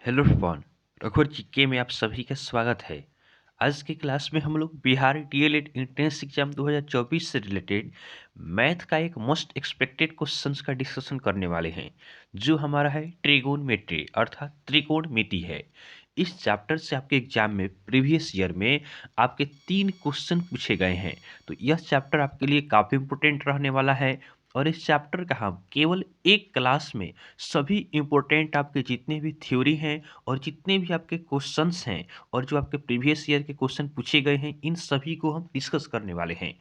Hello everyone, रघुवर GK में आप सभी का स्वागत है। आज की क्लास में हम लोग बिहार डीएलएड एंट्रेंस एग्जाम 2024 से रिलेटेड मैथ का एक मोस्ट एक्सपेक्टेड क्वेश्चंस का डिस्कशन करने वाले हैं, जो हमारा है ट्रिगोनमेट्री अर्थात त्रिकोणमिति है। इस चैप्टर से आपके एग्जाम में प्रीवियस ईयर में आपके 3 क्वेश्चन पूछे गए हैं, तो यह चैप्टर आपके लिए काफ़ी इंपॉर्टेंट रहने वाला है। और इस चैप्टर का हम केवल एक क्लास में सभी इम्पोर्टेंट आपके जितने भी थ्योरी हैं और जितने भी आपके क्वेश्चंस हैं और जो आपके प्रीवियस ईयर के क्वेश्चन पूछे गए हैं, इन सभी को हम डिस्कस करने वाले हैं।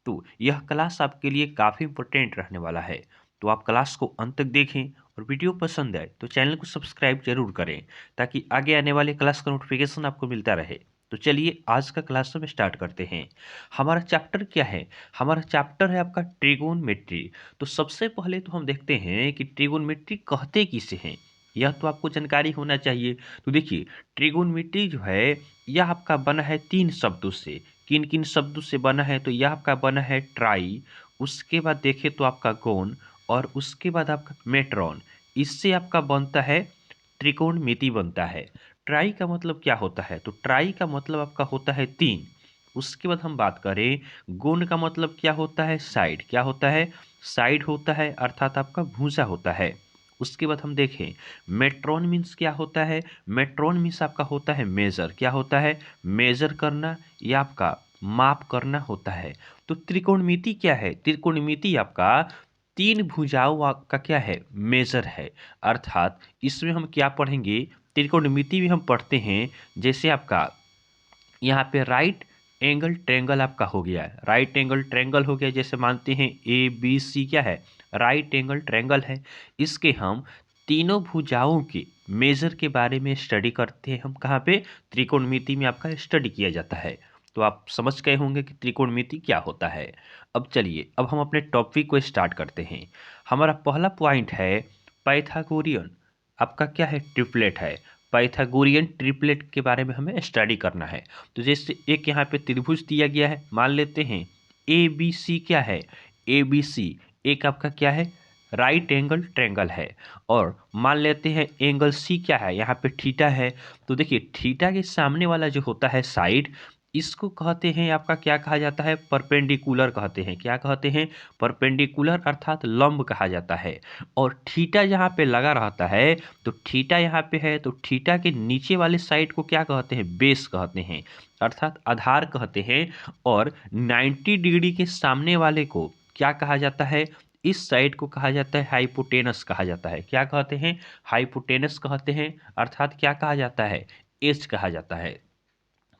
तो यह क्लास आपके लिए काफ़ी इम्पोर्टेंट रहने वाला है। तो आप क्लास को अंत तक देखें और वीडियो पसंद आए तो चैनल को सब्सक्राइब जरूर करें, ताकि आगे आने वाले क्लास का नोटिफिकेशन आपको मिलता रहे। तो चलिए आज का क्लास हम स्टार्ट करते हैं। हमारा चैप्टर क्या है? हमारा चैप्टर है आपका ट्रिगोनमेट्री। तो सबसे पहले तो हम देखते हैं कि ट्रिगोनमेट्री कहते किसे हैं, यह तो आपको जानकारी होना चाहिए। तो देखिए, ट्रिगोनमेट्री जो है यह आपका बना है 3 शब्दों से। किन किन शब्दों से बना है? तो यह आपका बना है ट्राई, उसके बाद देखें तो आपका गोन, और उसके बाद आपका मेट्रॉन। इससे आपका बनता है त्रिकोणमिति बनता है। ट्राई का मतलब क्या होता है? तो ट्राई का मतलब आपका होता है 3। उसके बाद हम बात करें, गोन का मतलब क्या होता है? साइड। क्या होता है? साइड होता है, अर्थात आपका भूजा होता है। उसके बाद हम देखें, मेट्रॉन मीन्स क्या होता है? मेट्रॉन मीन्स आपका होता है मेजर। क्या होता है? मेजर करना या आपका माप करना होता है। तो त्रिकोणमिति क्या है? त्रिकोणमिति आपका 3 भुजाओं का क्या है? मेजर है। अर्थात इसमें हम क्या पढ़ेंगे? त्रिकोणमिति में हम पढ़ते हैं, जैसे आपका यहाँ पे राइट एंगल ट्रेंगल आपका हो गया है। राइट एंगल ट्रेंगल हो गया, जैसे मानते हैं ए बी सी क्या है? राइट एंगल ट्रेंगल है। इसके हम तीनों भुजाओं के मेजर के बारे में स्टडी करते हैं। हम कहाँ पे? त्रिकोणमिति में आपका स्टडी किया जाता है। तो आप समझ गए होंगे कि त्रिकोणमिति क्या होता है। अब चलिए, अब हम अपने टॉपिक को स्टार्ट करते हैं। हमारा पहला पॉइंट है पाइथागोरियन। आपका क्या है? ट्रिपलेट है। पाइथागोरियन ट्रिपलेट के बारे में हमें स्टडी करना है। तो जैसे एक यहाँ पे त्रिभुज दिया गया है, मान लेते हैं ए बी सी क्या है? ए बी सी एक आपका क्या है? राइट एंगल ट्रेंगल है। और मान लेते हैं एंगल सी क्या है? यहाँ पे थीटा है। तो देखिए, थीटा के सामने वाला जो होता है साइड, इसको कहते हैं आपका क्या कहा जाता है? परपेंडिकुलर कहते हैं। क्या कहते हैं? परपेंडिकुलर अर्थात लंब कहा जाता है। और थीटा जहाँ पे लगा रहता है, तो थीटा यहाँ पे है, तो थीटा के नीचे वाले साइड को क्या कहते हैं? बेस कहते हैं, अर्थात आधार कहते हैं। और 90 डिग्री के सामने वाले को क्या कहा जाता है? इस साइड को कहा जाता है हाइपोटेनस कहा जाता है। क्या कहते हैं? हाइपोटेनस कहते हैं, अर्थात क्या कहा जाता है? एज कहा जाता है।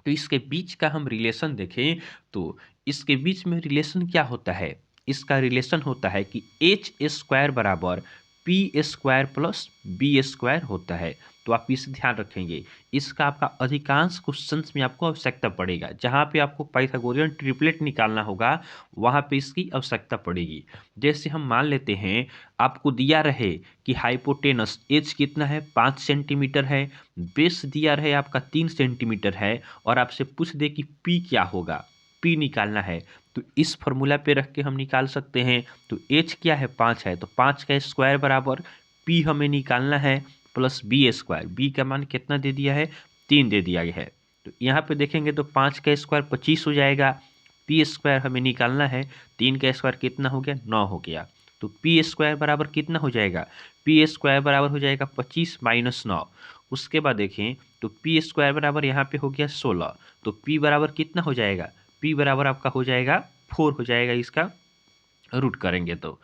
तो इसके बीच का हम रिलेशन देखें, तो इसके बीच में रिलेशन क्या होता है? इसका रिलेशन होता है कि एच स्क्वायर बराबर P square plus B square होता है। तो आप इसे ध्यान रखेंगे। इसका आपका अधिकांश क्वेश्चंस में आपको आवश्यकता पड़ेगा। जहाँ पे आपको पाइथागोरियन ट्रिपलेट निकालना होगा, वहाँ पे इसकी आवश्यकता पड़ेगी। जैसे हम मान लेते हैं, आपको दिया रहे कि हाइपोटेनस एच कितना है? 5 सेंटीमीटर है। बेस दिया रहे आपका 3 सेंटीमीटर है, और आपसे पूछ दे कि पी क्या होगा? पी निकालना है, तो इस फॉर्मूला पे रख के हम निकाल सकते हैं। तो एच क्या है? 5 है, तो 5 का स्क्वायर बराबर पी हमें निकालना है प्लस बी स्क्वायर। बी का मान कितना दे दिया है? 3 दे दिया गया है। तो यहाँ पे देखेंगे तो 5 का स्क्वायर 25 हो जाएगा। पी स्क्वायर हमें निकालना है, 3 का स्क्वायर कितना हो गया? 9 हो गया। तो पी स्क्वायर बराबर कितना हो जाएगा? पी स्क्वायर बराबर हो जाएगा 25 माइनस 9। उसके बाद देखें तो पी स्क्वायर बराबर यहाँ पे हो गया 16। तो पी बराबर कितना हो जाएगा? पी बराबर आपका हो जाएगा 4 हो जाएगा, इसका रूट करेंगे तो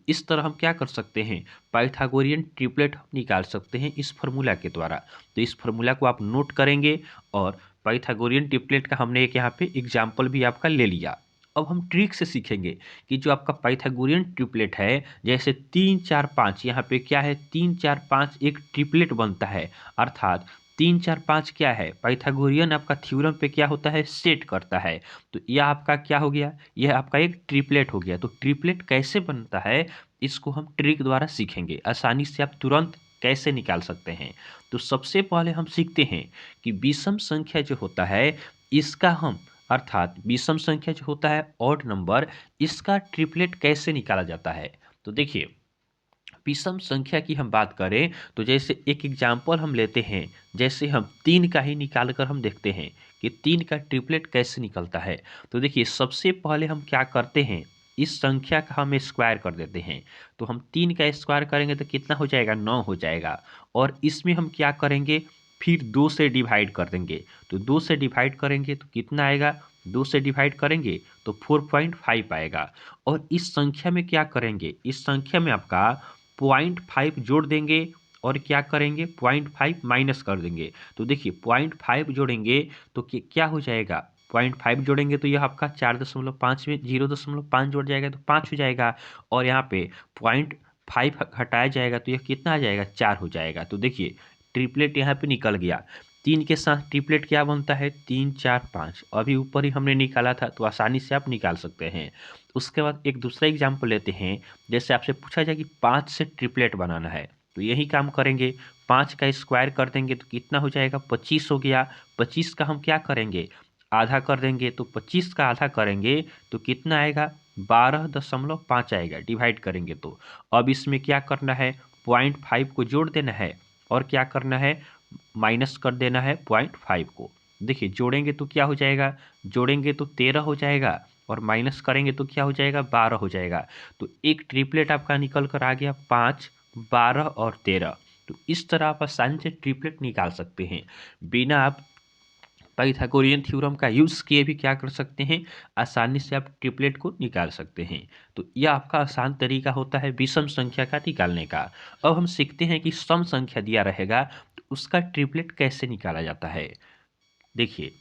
इस तरह हम क्या कर सकते हैं? पाइथागोरियन ट्रिपलेट हम निकाल सकते हैं इस फार्मूला के द्वारा। तो इस फार्मूला को आप नोट करेंगे, और पाइथागोरियन ट्रिपलेट का हमने एक यहाँ पे एग्जाम्पल भी आपका ले लिया। अब हम ट्रिक से सीखेंगे कि जो आपका पाइथागोरियन ट्रिपलेट है, जैसे 3 4 5, यहाँ पे क्या है? 3 4 5 एक ट्रिपलेट बनता है। अर्थात 3 4 5 क्या है? पाइथागोरियन आपका थ्योरम पे क्या होता है? सेट करता है। तो यह आपका क्या हो गया? यह आपका एक ट्रिपलेट हो गया। तो ट्रिपलेट कैसे बनता है, इसको हम ट्रिक द्वारा सीखेंगे। आसानी से आप तुरंत कैसे निकाल सकते हैं। तो सबसे पहले हम सीखते हैं कि विषम संख्या जो होता है, इसका हम अर्थात विषम संख्या जो होता है ऑड नंबर, इसका ट्रिपलेट कैसे निकाला जाता है। तो देखिए, विषम संख्या की हम बात करें तो जैसे एक एग्जाम्पल हम लेते हैं, जैसे हम 3 का ही निकाल कर हम देखते हैं कि 3 का ट्रिपलेट कैसे निकलता है। तो देखिए सबसे पहले हम क्या करते हैं, इस संख्या का हम स्क्वायर कर देते हैं। तो हम 3 का स्क्वायर करेंगे तो कितना हो जाएगा, 9 हो जाएगा। और इसमें हम क्या करेंगे, फिर 2 से डिवाइड कर देंगे। तो 2 से डिवाइड करेंगे तो कितना आएगा, 2 से डिवाइड करेंगे तो 4.5 आएगा। और इस संख्या में क्या करेंगे, इस संख्या में आपका 0.5 जोड़ देंगे और क्या करेंगे, 0.5 माइनस कर देंगे। तो देखिए 0.5 जोड़ेंगे तो क्या हो जाएगा, 0.5 जोड़ेंगे तो यह आपका 4.5 में 0.5 जोड़ जाएगा तो 5 हो जाएगा। और यहाँ पे 0.5 हटाया जाएगा तो यह कितना आ जाएगा, 4 हो जाएगा। तो देखिए ट्रिपलेट यहाँ पे निकल गया। 3 के साथ ट्रिपलेट क्या बनता है, 3 4 5। अभी ऊपर ही हमने निकाला था तो आसानी से आप निकाल सकते हैं। उसके बाद एक दूसरा एग्जाम्पल लेते हैं। जैसे आपसे पूछा जाए कि 5 से ट्रिपलेट बनाना है तो यही काम करेंगे, 5 का स्क्वायर कर देंगे तो कितना हो जाएगा, 25 हो गया। 25 का हम क्या करेंगे, आधा कर देंगे। तो 25 का आधा करेंगे तो कितना आएगा, 12.5 आएगा, डिवाइड करेंगे तो। अब इसमें क्या करना है, 0.5 को जोड़ देना है और क्या करना है, माइनस कर देना है 0.5 को। देखिए जोड़ेंगे तो क्या हो जाएगा, जोड़ेंगे तो 13 हो जाएगा और माइनस करेंगे तो क्या हो जाएगा, 12 हो जाएगा। तो एक ट्रिपलेट आपका निकल कर आ गया 5, 12 और 13। तो इस तरह आप आसानी से ट्रिपलेट निकाल सकते हैं, बिना आप पाइथागोरियन थ्योरम का यूज़ किए भी क्या कर सकते हैं, आसानी से आप ट्रिपलेट को निकाल सकते हैं। तो यह आपका आसान तरीका होता है विषम संख्या का निकालने का। अब हम सीखते हैं कि सम संख्या दिया रहेगा तो उसका ट्रिपलेट कैसे निकाला जाता है। देखिए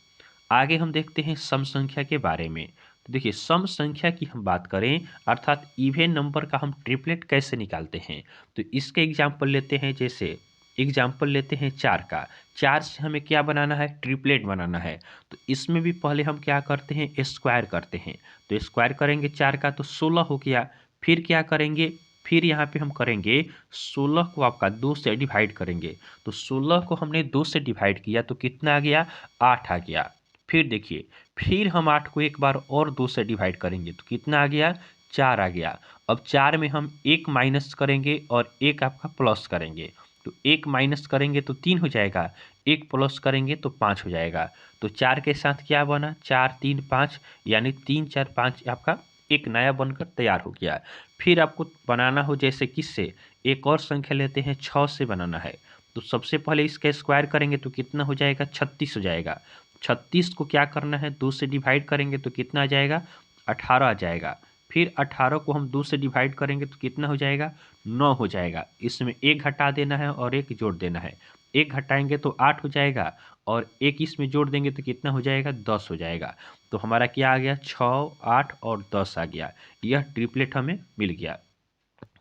आगे हम देखते हैं सम संख्या के बारे में। तो देखिए सम संख्या की हम बात करें अर्थात इवन नंबर का हम ट्रिपलेट कैसे निकालते हैं। तो इसके एग्जाम्पल लेते हैं, जैसे एग्जाम्पल लेते हैं 4 का। 4 से हमें क्या बनाना है, ट्रिपलेट बनाना है। तो इसमें भी पहले हम क्या करते हैं, स्क्वायर करते हैं। तो स्क्वायर करेंगे 4 का तो 16 हो गया। फिर क्या करेंगे, फिर यहाँ पे हम करेंगे 16 को आपका 2 से डिवाइड करेंगे। तो 16 को हमने 2 से डिवाइड किया तो कितना आ गया, 8 आ गया। फिर देखिए, फिर हम 8 को एक बार और 2 से डिवाइड करेंगे तो कितना आ गया, 4 आ गया। अब 4 में हम 1 माइनस करेंगे और 1 आपका प्लस करेंगे। तो 1 माइनस करेंगे तो 3 हो जाएगा, 1 प्लस करेंगे तो 5 हो जाएगा। तो 4 के साथ क्या बना, 4 3 5, यानी 3 4 5 आपका एक नया बनकर तैयार हो गया। फिर आपको बनाना हो जैसे किससे, एक और संख्या लेते हैं 6 से बनाना है। तो सबसे पहले इसका स्क्वायर करेंगे तो कितना हो जाएगा, 36 हो जाएगा। 36 को क्या करना है, 2 से डिवाइड करेंगे तो कितना आ जाएगा, 18 आ जाएगा। फिर 18 को हम 2 से डिवाइड करेंगे तो कितना हो जाएगा, 9 हो जाएगा। इसमें 1 घटा देना है और 1 जोड़ देना है। 1 घटाएंगे तो 8 हो जाएगा और 1 इसमें जोड़ देंगे तो कितना हो जाएगा, 10 हो जाएगा। तो हमारा क्या आ गया, 6 8 और 10 आ गया। यह ट्रिपलेट हमें मिल गया।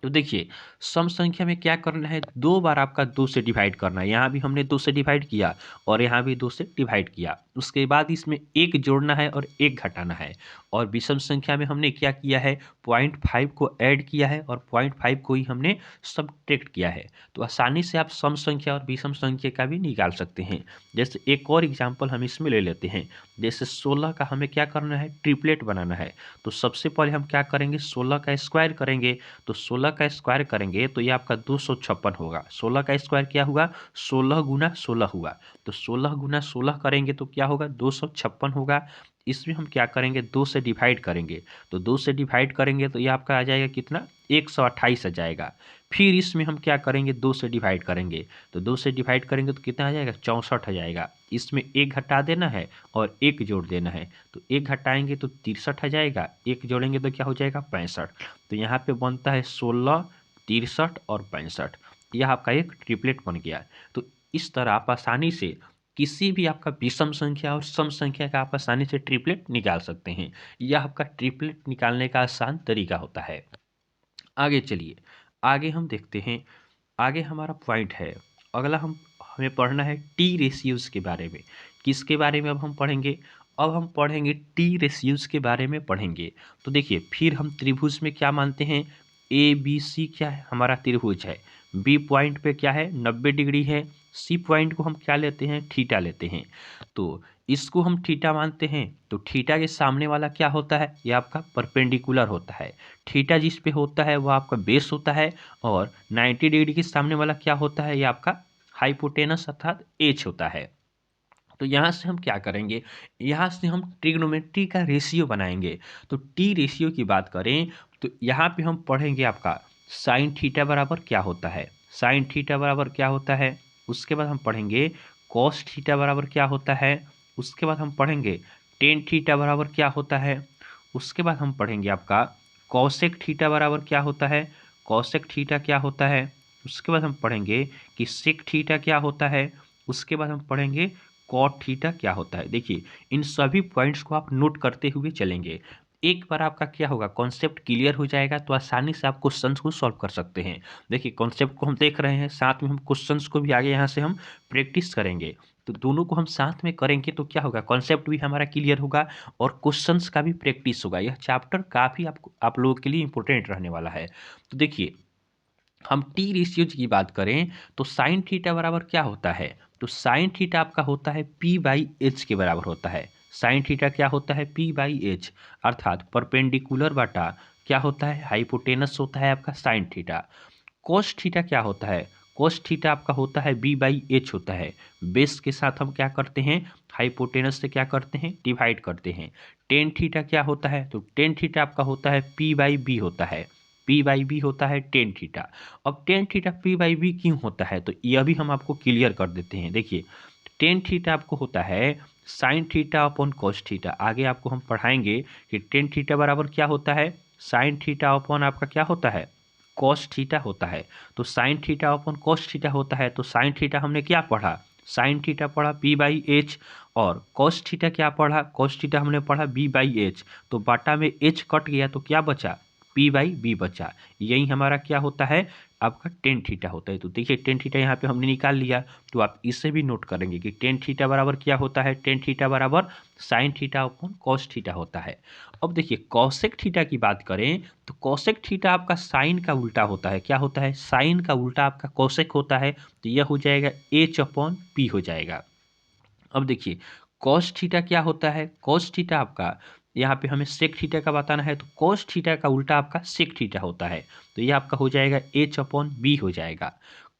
तो देखिए सम संख्या में क्या करना है, 2 बार आपका 2 से डिवाइड करना है। यहाँ भी हमने 2 से डिवाइड किया और यहाँ भी 2 से डिवाइड किया। उसके बाद इसमें 1 जोड़ना है और 1 घटाना है। और विषम संख्या में हमने क्या किया है, 0.5 को ऐड किया है और 0.5 को ही हमने सबट्रैक्ट किया है। तो आसानी से आप सम संख्या और विषम संख्या का भी निकाल सकते हैं। जैसे एक और एग्जाम्पल हम इसमें ले लेते हैं। जैसे 16 का हमें क्या करना है, ट्रिपलेट बनाना है। तो सबसे पहले हम क्या करेंगे, 16 का स्क्वायर करेंगे। तो 16 का स्क्वायर करेंगे तो ये आपका 256 होगा। 16 का स्क्वायर क्या हुआ, 16 गुना 16 हुआ। तो 16 गुना 16 करेंगे तो क्या होगा, 256 होगा। इसमें हम क्या करेंगे, 2 से डिवाइड करेंगे। तो 2 से डिवाइड करेंगे तो ये आपका आ जाएगा कितना, 128 आ जाएगा। फिर इसमें हम क्या करेंगे, 2 से डिवाइड करेंगे। तो 2 से डिवाइड करेंगे तो कितना आ जाएगा, 64 आ जाएगा। इसमें 1 घटा देना है और 1 जोड़ देना है। तो 1 घटाएंगे तो 63 आ जाएगा, 1 जोड़ेंगे तो क्या हो जाएगा, 65। तो यहाँ पे बनता है 16, 63 और 65। यह आपका एक ट्रिपलेट बन गया। तो इस तरह आप आसानी से किसी भी आपका विषम संख्या और सम संख्या का आप आसानी से ट्रिपलेट निकाल सकते हैं। यह आपका ट्रिपलेट निकालने का आसान तरीका होता है। आगे चलिए, आगे हम देखते हैं। आगे हमारा पॉइंट है अगला, हमें पढ़ना है टी रेशियोज़ के बारे में। किसके बारे में अब हम पढ़ेंगे, अब हम पढ़ेंगे टी रेशियोज़ के बारे में पढ़ेंगे। तो देखिए फिर हम त्रिभुज में क्या मानते हैं, ए बी सी क्या है, हमारा त्रिभुज है। बी पॉइंट पे क्या है, 90 डिग्री है। सी पॉइंट को हम क्या लेते हैं, थीटा लेते हैं। तो इसको हम थीटा मानते हैं, तो थीटा के सामने वाला क्या होता है, ये आपका परपेंडिकुलर होता है। थीटा जिस पे होता है वो आपका बेस होता है, और 90 डिग्री के सामने वाला क्या होता है, ये आपका हाइपोटेनस अर्थात एच होता है। तो यहाँ से हम क्या करेंगे, यहाँ से हम ट्रिग्नोमेट्री का रेशियो बनाएंगे। तो टी रेशियो की बात करें तो यहाँ पे हम पढ़ेंगे आपका साइन थीटा बराबर क्या होता है, साइन थीटा बराबर क्या होता है। उसके बाद हम पढ़ेंगे कॉस थीटा बराबर क्या होता है। उसके बाद हम पढ़ेंगे टेन थीटा बराबर क्या होता है। उसके बाद हम पढ़ेंगे आपका कॉसेक थीटा बराबर क्या होता है, कॉसेक थीटा क्या होता है। उसके बाद हम पढ़ेंगे कि सेक थीटा क्या होता है। उसके बाद हम पढ़ेंगे कॉट थीटा क्या होता है। देखिए इन सभी पॉइंट्स को आप नोट करते हुए चलेंगे। एक बार आपका क्या होगा, कॉन्सेप्ट क्लियर हो जाएगा तो आसानी से आप क्वेश्चंस को सॉल्व कर सकते हैं। देखिए कॉन्सेप्ट को हम देख रहे हैं, साथ में हम क्वेश्चंस को भी आगे यहाँ से हम प्रैक्टिस करेंगे। तो दोनों को हम साथ में करेंगे तो क्या होगा, कॉन्सेप्ट भी हमारा क्लियर होगा और क्वेश्चंस का भी प्रैक्टिस होगा। यह चैप्टर काफ़ी आप लोगों के लिए इंपॉर्टेंट रहने वाला है। तो देखिए हम टी रेशियो की बात करें तो साइन थीटा बराबर क्या होता है, तो साइन थीटा आपका होता है पी बाई एच के बराबर होता है। साइन थीटा क्या होता है, पी बाई एच, अर्थात परपेंडिकुलर बटा क्या होता है, हाइपोटेनस होता है आपका साइन थीटा। कोस थीटा क्या होता है, कोस थीटा आपका होता है बी बाई एच होता है। बेस के साथ हम क्या करते हैं, हाइपोटेनस से क्या करते हैं, डिवाइड करते हैं। टेन थीटा क्या होता है, तो टेन थीटा आपका होता है पी बाई बी होता है, पी बाई बी होता है टेन थीटा। अब tan theta P by B क्यों होता है, तो यह भी हम आपको क्लियर कर देते हैं। देखिए टेन थीटा आपको होता है sine theta upon cos theta. आगे आपको हम पढ़ाएंगे कि टेन थीटा बराबर क्या होता है, साइन थीटा अपॉन आपका क्या होता है, कॉस थीटा होता है। तो sine theta upon cos theta होता है, तो साइन थीटा हमने क्या पढ़ा, साइन थीटा पढ़ा पी बाई एच, और कॉस थीटा क्या पढ़ा, कॉस थीटा हमने पढ़ा बी बाई एच। तो बाटा में एच कट गया तो क्या बचा, पी बाई बी बचा। यही हमारा क्या होता है, आपका टेन थीटा होता है। तो देखिए टेन थीटा यहाँ पे हमने निकाल लिया, तो आप इसे भी नोट करेंगे कि टेन थीटा बराबर क्या होता है, टेन थीटा बराबर sine theta upon cos theta होता है। अब देखिए कॉसेक थीटा की बात करें तो कॉसेक थीटा आपका साइन का उल्टा होता है। क्या होता है, साइन का उल्टा आपका कॉसेक होता है। तो यह हो जाएगा एच अपॉन पी हो जाएगा। अब देखिए कॉस थीटा क्या होता है, कॉस थीटा आपका यहाँ पे हमें सेक थीटा का बताना है, तो कॉस थीटा का उल्टा आपका सेक थीटा होता है। तो ये आपका हो जाएगा एच अपॉन बी हो जाएगा।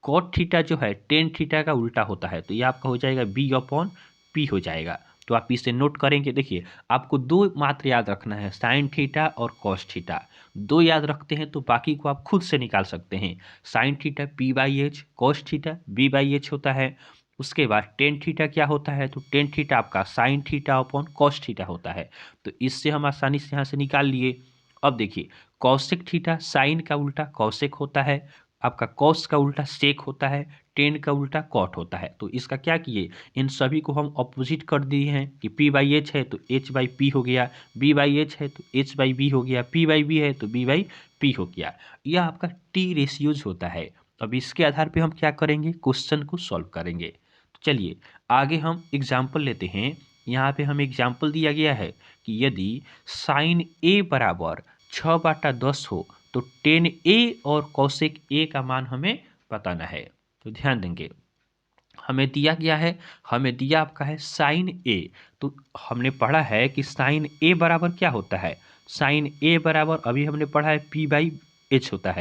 कॉट थीटा जो है टेन थीटा का उल्टा होता है, तो ये आपका हो जाएगा बी अपॉन पी हो जाएगा। तो आप इसे नोट करेंगे। देखिए आपको दो मात्र याद रखना है, साइन थीटा और कॉस थीटा। दो याद रखते हैं तो बाकी को आप खुद से निकाल सकते हैं। Sine theta P by H, cos theta B by H होता है। उसके बाद टेन थीटा क्या होता है, तो टेन थीटा आपका sine theta upon cos theta होता है। तो इससे हम आसानी से यहाँ से निकाल लिए। अब देखिए कॉसेक थीटा साइन का उल्टा कॉसेक होता है, आपका कॉस का उल्टा सेक होता है, टेन का उल्टा कॉट होता है। तो इसका क्या किए, इन सभी को हम अपोजिट कर दिए हैं कि पी बाई एच है तो एच बाई पी हो गया, बी बाई एच है तो एच बाई बी हो गया, पी बाई बी है तो बी बाई पी हो गया। यह आपका टी रेशियोज होता है। अब इसके आधार पे हम क्या करेंगे, क्वेश्चन को सॉल्व करेंगे। तो चलिए आगे हम एग्जाम्पल लेते हैं। यहाँ पे हमें एग्जाम्पल दिया गया है कि यदि साइन ए बराबर 6/10 हो तो टेन ए और कौशिक ए का मान हमें बताना है। तो ध्यान देंगे हमें दिया गया है, हमें दिया आपका है साइन ए। तो हमने पढ़ा है कि साइन ए बराबर क्या होता है, साइन ए बराबर अभी हमने पढ़ा है पी बाई एच होता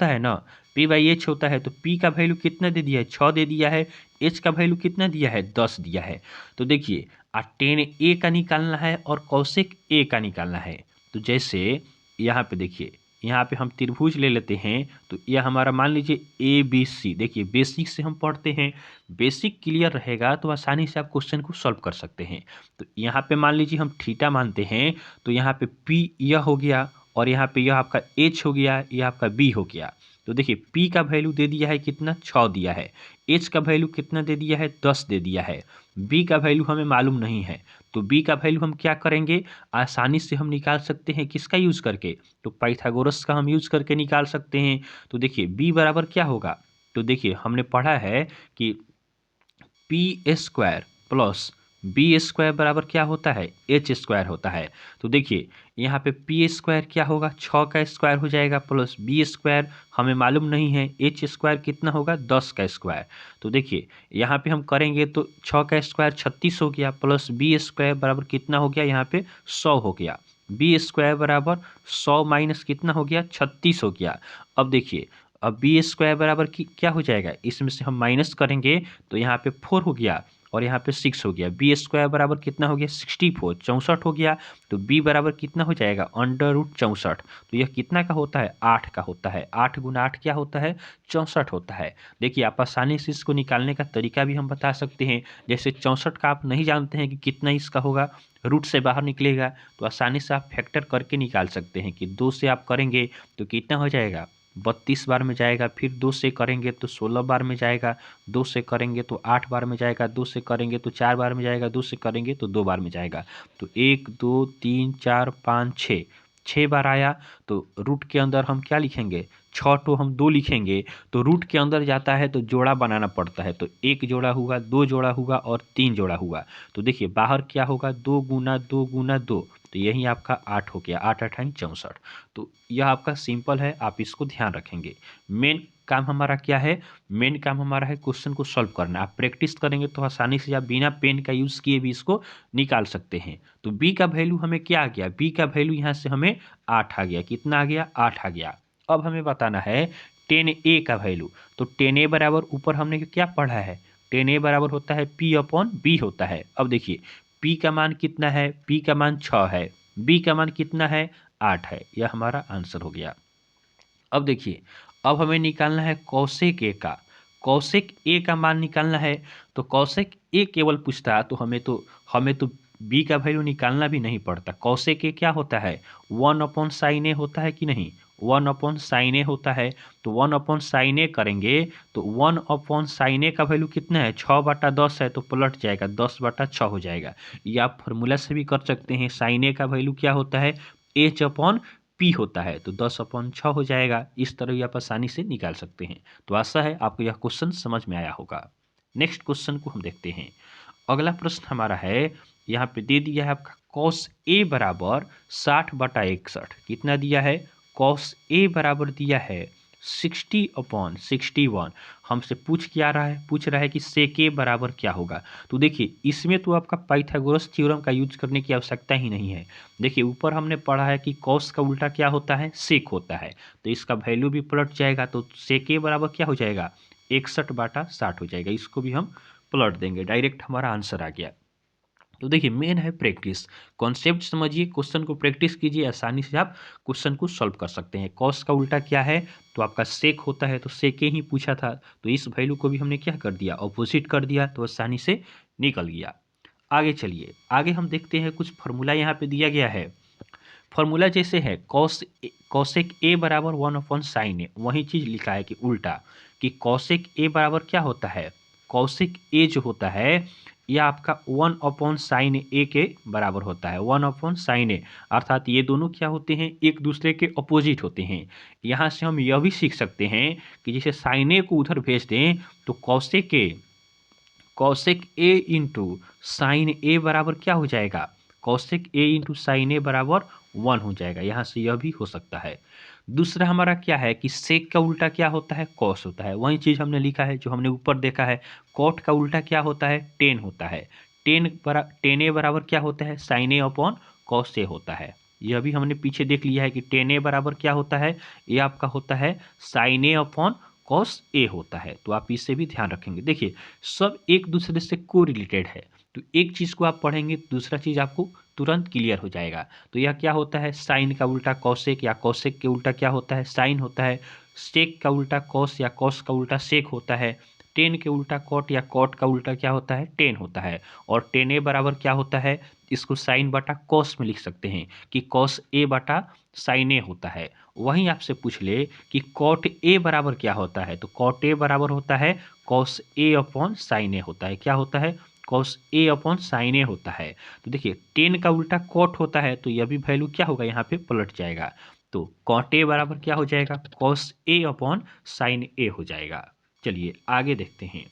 है ना, पी बाई एच होता है। तो पी का वैल्यू कितना दे दिया है, 6 दे दिया है। एच का वैल्यू कितना दिया है, 10 दिया है। तो देखिए टेन ए का निकालना है और कौशिक ए का निकालना है। तो जैसे यहाँ पे देखिए, यहाँ पे हम त्रिभुज ले लेते हैं। तो यह हमारा मान लीजिए ए बी सी। देखिए बेसिक से हम पढ़ते हैं, बेसिक क्लियर रहेगा तो आसानी से आप क्वेश्चन को सॉल्व कर सकते हैं। तो यहाँ पे मान लीजिए हम थीटा मानते हैं, तो यहाँ पे पी यह हो गया और यहाँ पे यह आपका एच हो गया, यह आपका बी हो गया। तो देखिए पी का वैल्यू दे दिया है कितना, 6 दिया है। एच का वैल्यू कितना दे दिया है, 10 दे दिया है। बी का वैल्यू हमें मालूम नहीं है, तो बी का वैल्यू हम क्या करेंगे, आसानी से हम निकाल सकते हैं किसका यूज करके, तो पाइथागोरस का हम यूज करके निकाल सकते हैं। तो देखिए बी बराबर क्या होगा, तो देखिए हमने पढ़ा है कि P square plus B square बराबर क्या होता है, एच स्क्वायर होता है। तो देखिए यहाँ पे पी स्क्वायर क्या होगा, 6 का स्क्वायर हो जाएगा, प्लस बी स्क्वायर हमें मालूम नहीं है, एच स्क्वायर कितना होगा, 10 का स्क्वायर। तो देखिए यहाँ पे हम करेंगे तो 6 का स्क्वायर 36 हो गया, प्लस बी स्क्वायर बराबर कितना हो गया, यहाँ पे 100 हो गया। बी स्क्वायर बराबर 100 माइनस कितना हो गया, 36 हो गया। अब देखिए अब बी स्क्वायर बराबर की क्या हो जाएगा, इसमें से हम माइनस करेंगे तो यहाँ पे 4 हो गया और यहाँ पे 6 हो गया। बी स्क्वायर बराबर कितना हो गया, 64, 64 हो गया। तो बी बराबर कितना हो जाएगा, अंडर रूट 64। तो यह कितना का होता है, 8 का होता है। 8 गुना 8 क्या होता है, 64 होता है। देखिए आप आसानी से इसको निकालने का तरीका भी हम बता सकते हैं। जैसे 64 का आप नहीं जानते हैं कि कितना इसका होगा, रूट से बाहर निकलेगा, तो आसानी से आप फैक्टर करके निकाल सकते हैं कि 2 से आप करेंगे तो कितना हो जाएगा, 32 बार में जाएगा। फिर 2 से करेंगे तो 16 बार में जाएगा। 2 से करेंगे तो 8 बार में जाएगा। 2 से करेंगे तो 4 बार में जाएगा। 2 से करेंगे तो 2 बार में जाएगा। तो 1 2 3 4 5 6, 6 बार आया। तो रूट के अंदर हम क्या लिखेंगे, 6 तो हम 2 लिखेंगे। तो रूट के अंदर जाता है तो जोड़ा बनाना पड़ता है। तो 1 जोड़ा हुआ, 2 जोड़ा हुआ और 3 जोड़ा हुआ। तो देखिए बाहर क्या होगा, 2 गुना 2 गुना 2, तो यही आपका 8 हो गया। 8 8 64। तो यह आपका सिंपल है, आप इसको ध्यान रखेंगे। मेन काम हमारा क्या है, मेन काम हमारा है क्वेश्चन को सॉल्व करना। आप प्रैक्टिस करेंगे तो आसानी से आप बिना पेन का यूज़ किए भी इसको निकाल सकते हैं। तो बी का वैल्यू हमें क्या आ गया, बी का वैल्यू यहाँ से हमें 8 आ गया। कितना आ गया, 8 आ गया। अब हमें बताना है 10a का वैल्यू। तो 10a बराबर ऊपर हमने क्या पढ़ा है, 10a बराबर होता है p अपॉन बी होता है। अब देखिए p का मान कितना है, p का मान 6 है, b का मान कितना है, 8 है। यह हमारा आंसर हो गया। अब देखिए अब हमें निकालना है कौशिक ए का। कौशिक ए का मान निकालना है। तो कौशिक ए केवल पूछता है तो हमें तो बी का वैल्यू निकालना भी नहीं पड़ता। कौशिक ए क्या होता है, 1 अपॉन साइन ए होता है कि नहीं, 1 अपॉन साइन ए होता है। तो 1 अपॉन साइन ए करेंगे तो 1 अपॉन साइन ए का वैल्यू कितना है, 6/10 है, तो पलट जाएगा 10/6 हो जाएगा। या आप फॉर्मूला से भी कर सकते हैं। साइन ए का वैल्यू क्या होता है, एच अपॉन पी होता है, तो 10/6 हो जाएगा। इस तरह आप आसानी से निकाल सकते हैं। तो आशा है आपको यह क्वेश्चन समझ में आया होगा। नेक्स्ट क्वेश्चन को हम देखते हैं। अगला प्रश्न हमारा है, यहाँ पे दे दिया है आपका कॉस ए बराबर 60/61। कितना दिया है, कॉस ए बराबर दिया है 60/61। हमसे क्या रहा है, पूछ रहा है कि सेक ए बराबर क्या होगा। तो देखिए इसमें तो आपका पाइथागोरस थ्योरम का यूज करने की आवश्यकता ही नहीं है। देखिए ऊपर हमने पढ़ा है कि कॉस का उल्टा क्या होता है, सेक होता है। तो इसका वैल्यू भी पलट जाएगा। तो सेक ए बराबर क्या हो जाएगा, 61/60 हो जाएगा। इसको भी हम पलट देंगे, डायरेक्ट हमारा आंसर आ गया। तो देखिए मेन है प्रैक्टिस, कॉन्सेप्ट समझिए, क्वेश्चन को प्रैक्टिस कीजिए, आसानी से आप क्वेश्चन को सॉल्व कर सकते हैं। कॉस का उल्टा क्या है, तो आपका सेक होता है। तो सेक ही पूछा था, तो इस वैल्यू को भी हमने क्या कर दिया, ऑपोजिट कर दिया, तो आसानी से निकल गया। आगे चलिए, आगे हम देखते हैं कुछ फॉर्मूला यहाँ पे दिया गया है। फॉर्मूला जैसे है कॉसेक ए बराबर 1/sin ए, वही चीज लिखा है कि उल्टा, कि कॉसेक ए बराबर क्या होता है, कॉसेक ए जो होता है यह आपका 1/sin ए के बराबर होता है। 1/sin ए अर्थात ये दोनों क्या होते हैं, एक दूसरे के अपोजिट होते हैं। यहाँ से हम यह भी सीख सकते हैं कि जैसे साइन ए को उधर भेज दें तो कौशिक ए इंटू साइन ए बराबर क्या हो जाएगा, कौशिक ए इंटू साइन ए बराबर 1 हो जाएगा। यहाँ से यह भी हो सकता है। दूसरा हमारा क्या है कि सेक का उल्टा क्या होता है, कॉस होता है। वही चीज़ हमने लिखा है जो हमने ऊपर देखा है। कॉट का उल्टा क्या होता है, टेन होता है। टेन ए बराबर क्या होता है, sign A upon cos A होता है। यह भी हमने पीछे देख लिया है कि टेन ए बराबर क्या होता है, ये आपका होता है sign A upon cos A होता है। तो आप इससे भी ध्यान रखेंगे। देखिए सब एक दूसरे से को रिलेटेड है। तो एक चीज़ को आप पढ़ेंगे दूसरा चीज़ आपको तुरंत क्लियर हो जाएगा। तो यह क्या होता है, साइन का उल्टा कौशिक, या कौशिक के उल्टा क्या होता है, साइन होता है। सेक का उल्टा कॉस, या कॉस का उल्टा सेक होता है। टेन के उल्टा कॉट, या कॉट का उल्टा क्या होता है, टेन होता है। और टेन ए बराबर क्या होता है, इसको साइन बटा कॉस में लिख सकते हैं कि कॉस ए बटा साइन ए होता है। वहीं आपसे पूछ ले कि कॉट ए बराबर क्या होता है, तो कॉट ए बराबर होता है कॉस ए अपॉन साइन ए होता है। क्या होता है, कॉस ए अपॉन साइन ए होता है। तो देखिए टेन का उल्टा कॉट होता है, तो यह भी वैल्यू क्या होगा, यहाँ पे पलट जाएगा। तो कॉट ए बराबर क्या हो जाएगा, कॉस ए अपॉन साइन ए हो जाएगा। चलिए आगे देखते हैं।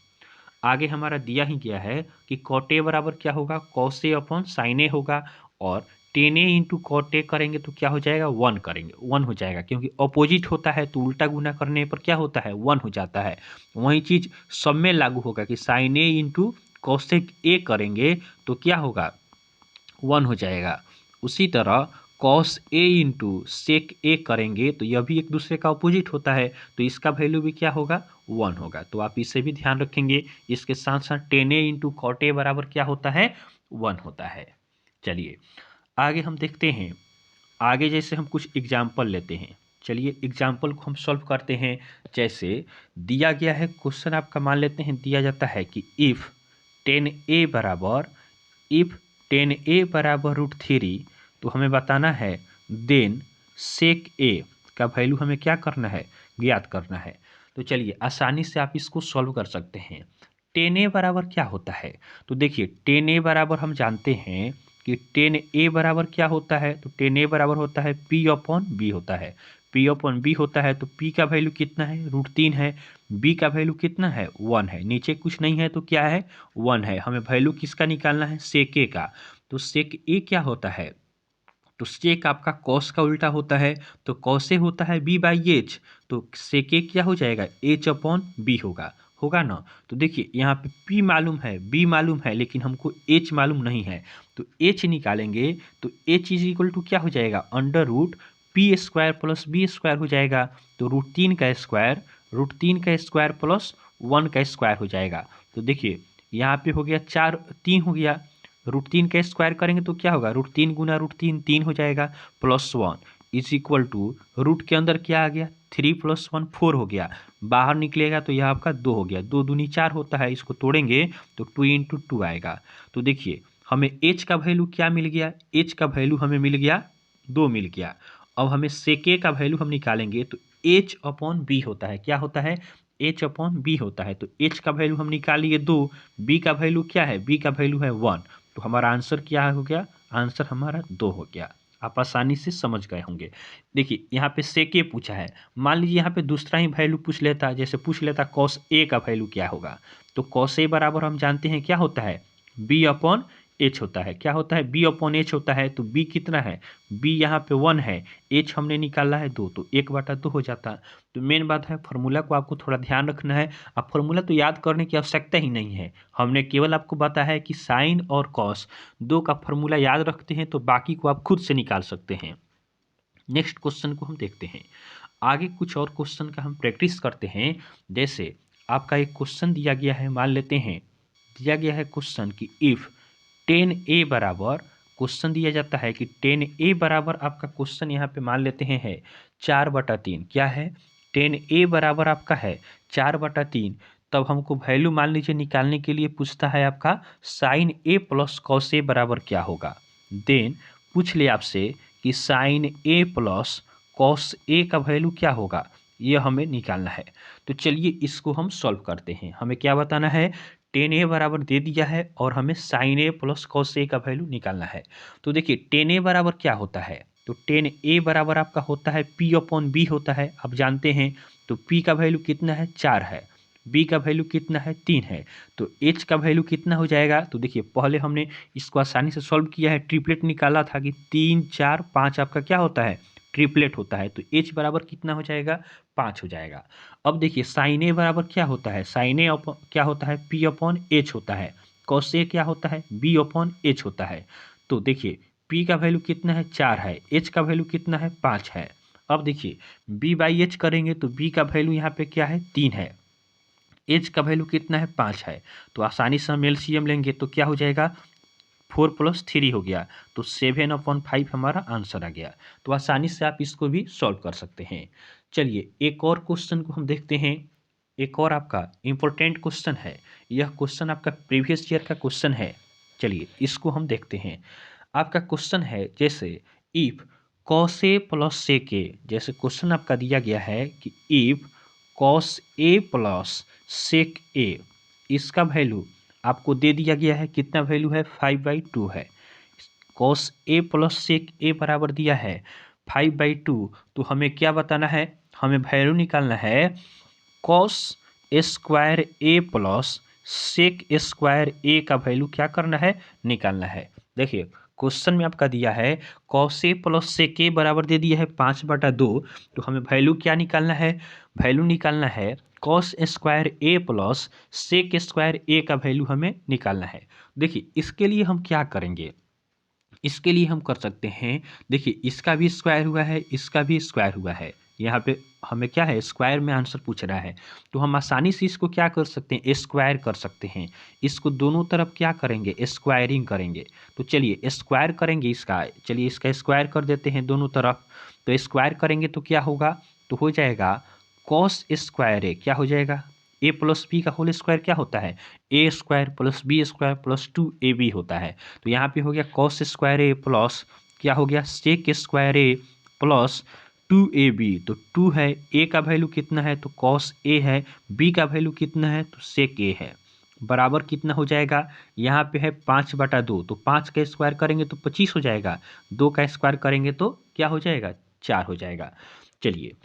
आगे हमारा दिया ही गया है कि कॉट ए बराबर क्या होगा, cos A upon sine A होगा, और tan A into cot A करेंगे तो क्या हो जाएगा, 1 करेंगे, 1 हो जाएगा, क्योंकि अपोजिट होता है तो उल्टा गुना करने पर क्या होता है, 1 हो जाता है। वही चीज सब में लागू होगा कि sine A into cosec A करेंगे तो क्या होगा, 1 हो जाएगा। उसी तरह कॉस ए इंटू सेक ए करेंगे तो यह भी एक दूसरे का अपोजिट होता है, तो इसका वैल्यू भी क्या होगा, 1 होगा। तो आप इसे भी ध्यान रखेंगे। इसके साथ साथ tan A into cot A बराबर क्या होता है, 1 होता है। चलिए आगे हम देखते हैं। आगे जैसे हम कुछ एग्जाम्पल लेते हैं, चलिए एग्जाम्पल को हम सॉल्व करते हैं। जैसे दिया गया है क्वेश्चन, आपका मान लेते हैं दिया जाता है कि इफ़ टेन ए बराबर इफ़ टेन ए बराबर रूट थ्री, तो हमें बताना है देन सेक ए का वैल्यू हमें क्या करना है, ज्ञात करना है। तो चलिए आसानी से आप इसको सॉल्व कर सकते हैं। टेन ए बराबर क्या होता है, तो देखिए टेन ए बराबर हम जानते हैं कि टेन ए बराबर क्या होता है, तो टेन ए बराबर होता है पी अपॉन बी होता है। पी अपॉन बी होता है तो पी का वैल्यू कितना है, रूट 3 है। बी का वैल्यू कितना है, 1 है। नीचे कुछ नहीं है तो क्या है, 1 है। हमें वैल्यू किसका निकालना है, सेक ए का। तो सेक ए क्या होता है, तो सेक आपका कॉस का उल्टा होता है, तो कॉस ए होता है बी बाई एच, तो सेक ए क्या हो जाएगा, एच अपॉन बी होगा, होगा ना। तो देखिए यहाँ पे पी मालूम है, बी मालूम है, लेकिन हमको एच मालूम नहीं है, तो एच निकालेंगे तो एच इज इक्वल टू क्या हो जाएगा, under root P square plus B square हो जाएगा। तो रूट 3 का स्क्वायर प्लस 1 का स्क्वायर हो जाएगा। तो देखिए यहाँ पे हो गया 4 3 हो गया, रूट 3 का स्क्वायर करेंगे तो क्या होगा, रूट 3 गुना रूट 3 3 हो जाएगा, plus 1 is equal to root के अंदर क्या आ गया, 3 + 1 4 हो गया, बाहर निकलेगा तो यह आपका 2 हो गया, 2 दूनी 4 होता है, इसको तोड़ेंगे तो 2 इंटू 2 आएगा। तो देखिए हमें एच का वैल्यू क्या मिल गया, एच का वैल्यू हमें मिल गया 2 मिल गया। अब हमें सेके का वैल्यू हम निकालेंगे तो एच अपॉन बी होता है, क्या होता है, एच अपॉन बी होता है। तो एच का वैल्यू हम निकाल लिए 2, बी का वैल्यू क्या है, बी का वैल्यू है 1, तो हमारा आंसर क्या हो गया, आंसर हमारा 2 हो गया। आप आसानी से समझ गए होंगे। देखिए यहाँ पे सेके पूछा है, मान लीजिए यहाँ पे दूसरा ही वैल्यू पूछ लेता, जैसे पूछ लेता कॉस ए का वैल्यू क्या होगा, तो कॉस ए बराबर हम जानते हैं क्या होता है, बी अपॉन एच होता है। क्या होता है, बी अपॉन एच होता है। तो बी कितना है, बी यहाँ पे 1 है, एच हमने निकाला है 2, तो 1/2 हो जाता। तो मेन बात है फॉर्मूला को आपको थोड़ा ध्यान रखना है। अब फॉर्मूला तो याद करने की आवश्यकता ही नहीं है, हमने केवल आपको बताया है कि साइन और कॉस दो का फॉर्मूला याद रखते हैं तो बाकी को आप खुद से निकाल सकते हैं। नेक्स्ट क्वेश्चन को हम देखते हैं। आगे कुछ और क्वेश्चन का हम प्रैक्टिस करते हैं। जैसे आपका एक क्वेश्चन दिया गया है, मान लेते हैं दिया गया है क्वेश्चन कि इफ़ टेन ए बराबर, क्वेश्चन दिया जाता है कि टेन ए बराबर आपका क्वेश्चन यहाँ पे मान लेते हैं है 4/3, क्या है, टेन ए बराबर आपका है 4/3। तब हमको वैल्यू मान लीजिए निकालने के लिए पूछता है आपका sign A plus cos A बराबर क्या होगा। देन पूछ ले आपसे कि sine A plus cos A का वैल्यू क्या होगा, ये हमें निकालना है। तो चलिए इसको हम सॉल्व करते हैं। हमें क्या बताना है, टेन ए बराबर दे दिया है और हमें sign A plus cos A का वैल्यू निकालना है। तो देखिए टेन ए बराबर क्या होता है, तो टेन ए बराबर आपका होता है पी अपॉन बी होता है, आप जानते हैं। तो पी का वैल्यू कितना है, 4 है, बी का वैल्यू कितना है, 3 है। तो एच का वैल्यू कितना हो जाएगा, तो देखिए पहले हमने इसको आसानी से सॉल्व किया है, ट्रिपलेट निकाला था कि 3 4 5 आपका क्या होता है, ट्रिपलेट होता है। तो एच बराबर कितना हो जाएगा, 5 हो जाएगा। अब देखिए साइन ए बराबर क्या होता है, साइन ए क्या होता है, पी अपॉन एच होता है। कॉस ए क्या होता है, बी अपॉन एच होता है। तो देखिए पी का वैल्यू कितना है, 4 है, एच का वैल्यू कितना है, 5 है। अब देखिए बी बाई एच करेंगे तो बी का वैल्यू यहाँ पे क्या है, 3 है, एच का वैल्यू कितना है, 5 है। तो आसानी से हम एलसीएम लेंगे तो क्या हो जाएगा, 4 + 3 हो गया, तो 7/5 हमारा आंसर आ गया। तो आसानी से आप इसको भी सॉल्व कर सकते हैं। चलिए एक और क्वेश्चन को हम देखते हैं। एक और आपका इम्पोर्टेंट क्वेश्चन है, यह क्वेश्चन आपका प्रीवियस ईयर का क्वेश्चन है। चलिए इसको हम देखते हैं। आपका क्वेश्चन है जैसे if cos A plus sec A, जैसे क्वेश्चन आपका दिया गया है कि if cos A plus sec A, इसका वैल्यू आपको दे दिया गया है, कितना वैल्यू है, 5/2 है। कॉस ए प्लस सेक ए बराबर दिया है 5/2, तो हमें क्या बताना है, हमें वैल्यू निकालना है कॉस स्क्वायर ए प्लस सेक स्क्वायर ए का वैल्यू क्या करना है, निकालना है। देखिए क्वेश्चन में आपका दिया है कॉस ए प्लस सेक ए बराबर दे दिया है 5/2, तो हमें वैल्यू क्या निकालना है, वैल्यू निकालना है कॉस स्क्वायर ए प्लस सेक स्क्वायर ए का वैल्यू हमें निकालना है। देखिए इसके लिए हम क्या करेंगे, इसके लिए हम कर सकते हैं, देखिए इसका भी स्क्वायर हुआ है, इसका भी स्क्वायर हुआ है, यहाँ पे हमें क्या है स्क्वायर में आंसर पूछ रहा है, तो हम आसानी से इसको क्या कर सकते हैं, स्क्वायर कर सकते हैं। इसको दोनों तरफ क्या करेंगे, स्क्वायरिंग करेंगे। तो चलिए स्क्वायर करेंगे इसका, चलिए इसका स्क्वायर कर देते हैं दोनों तरफ। तो स्क्वायर करेंगे तो क्या होगा, तो हो जाएगा कॉस स्क्वायर ए, क्या हो जाएगा, ए प्लस बी का होल स्क्वायर क्या होता है, A square plus B square plus 2ab होता है। तो यहाँ पे हो गया कॉस स्क्वायर ए प्लस क्या हो गया सेक स्क्वायर ए प्लस 2ab। तो 2 है, ए का वैल्यू कितना है तो कॉस ए है, बी का वैल्यू कितना है तो सेक ए है, बराबर कितना हो जाएगा, यहाँ पे है 5/2, तो 5 का स्क्वायर करेंगे तो 25 हो जाएगा, 2 का स्क्वायर करेंगे तो क्या हो जाएगा 4 हो जाएगा। चलिए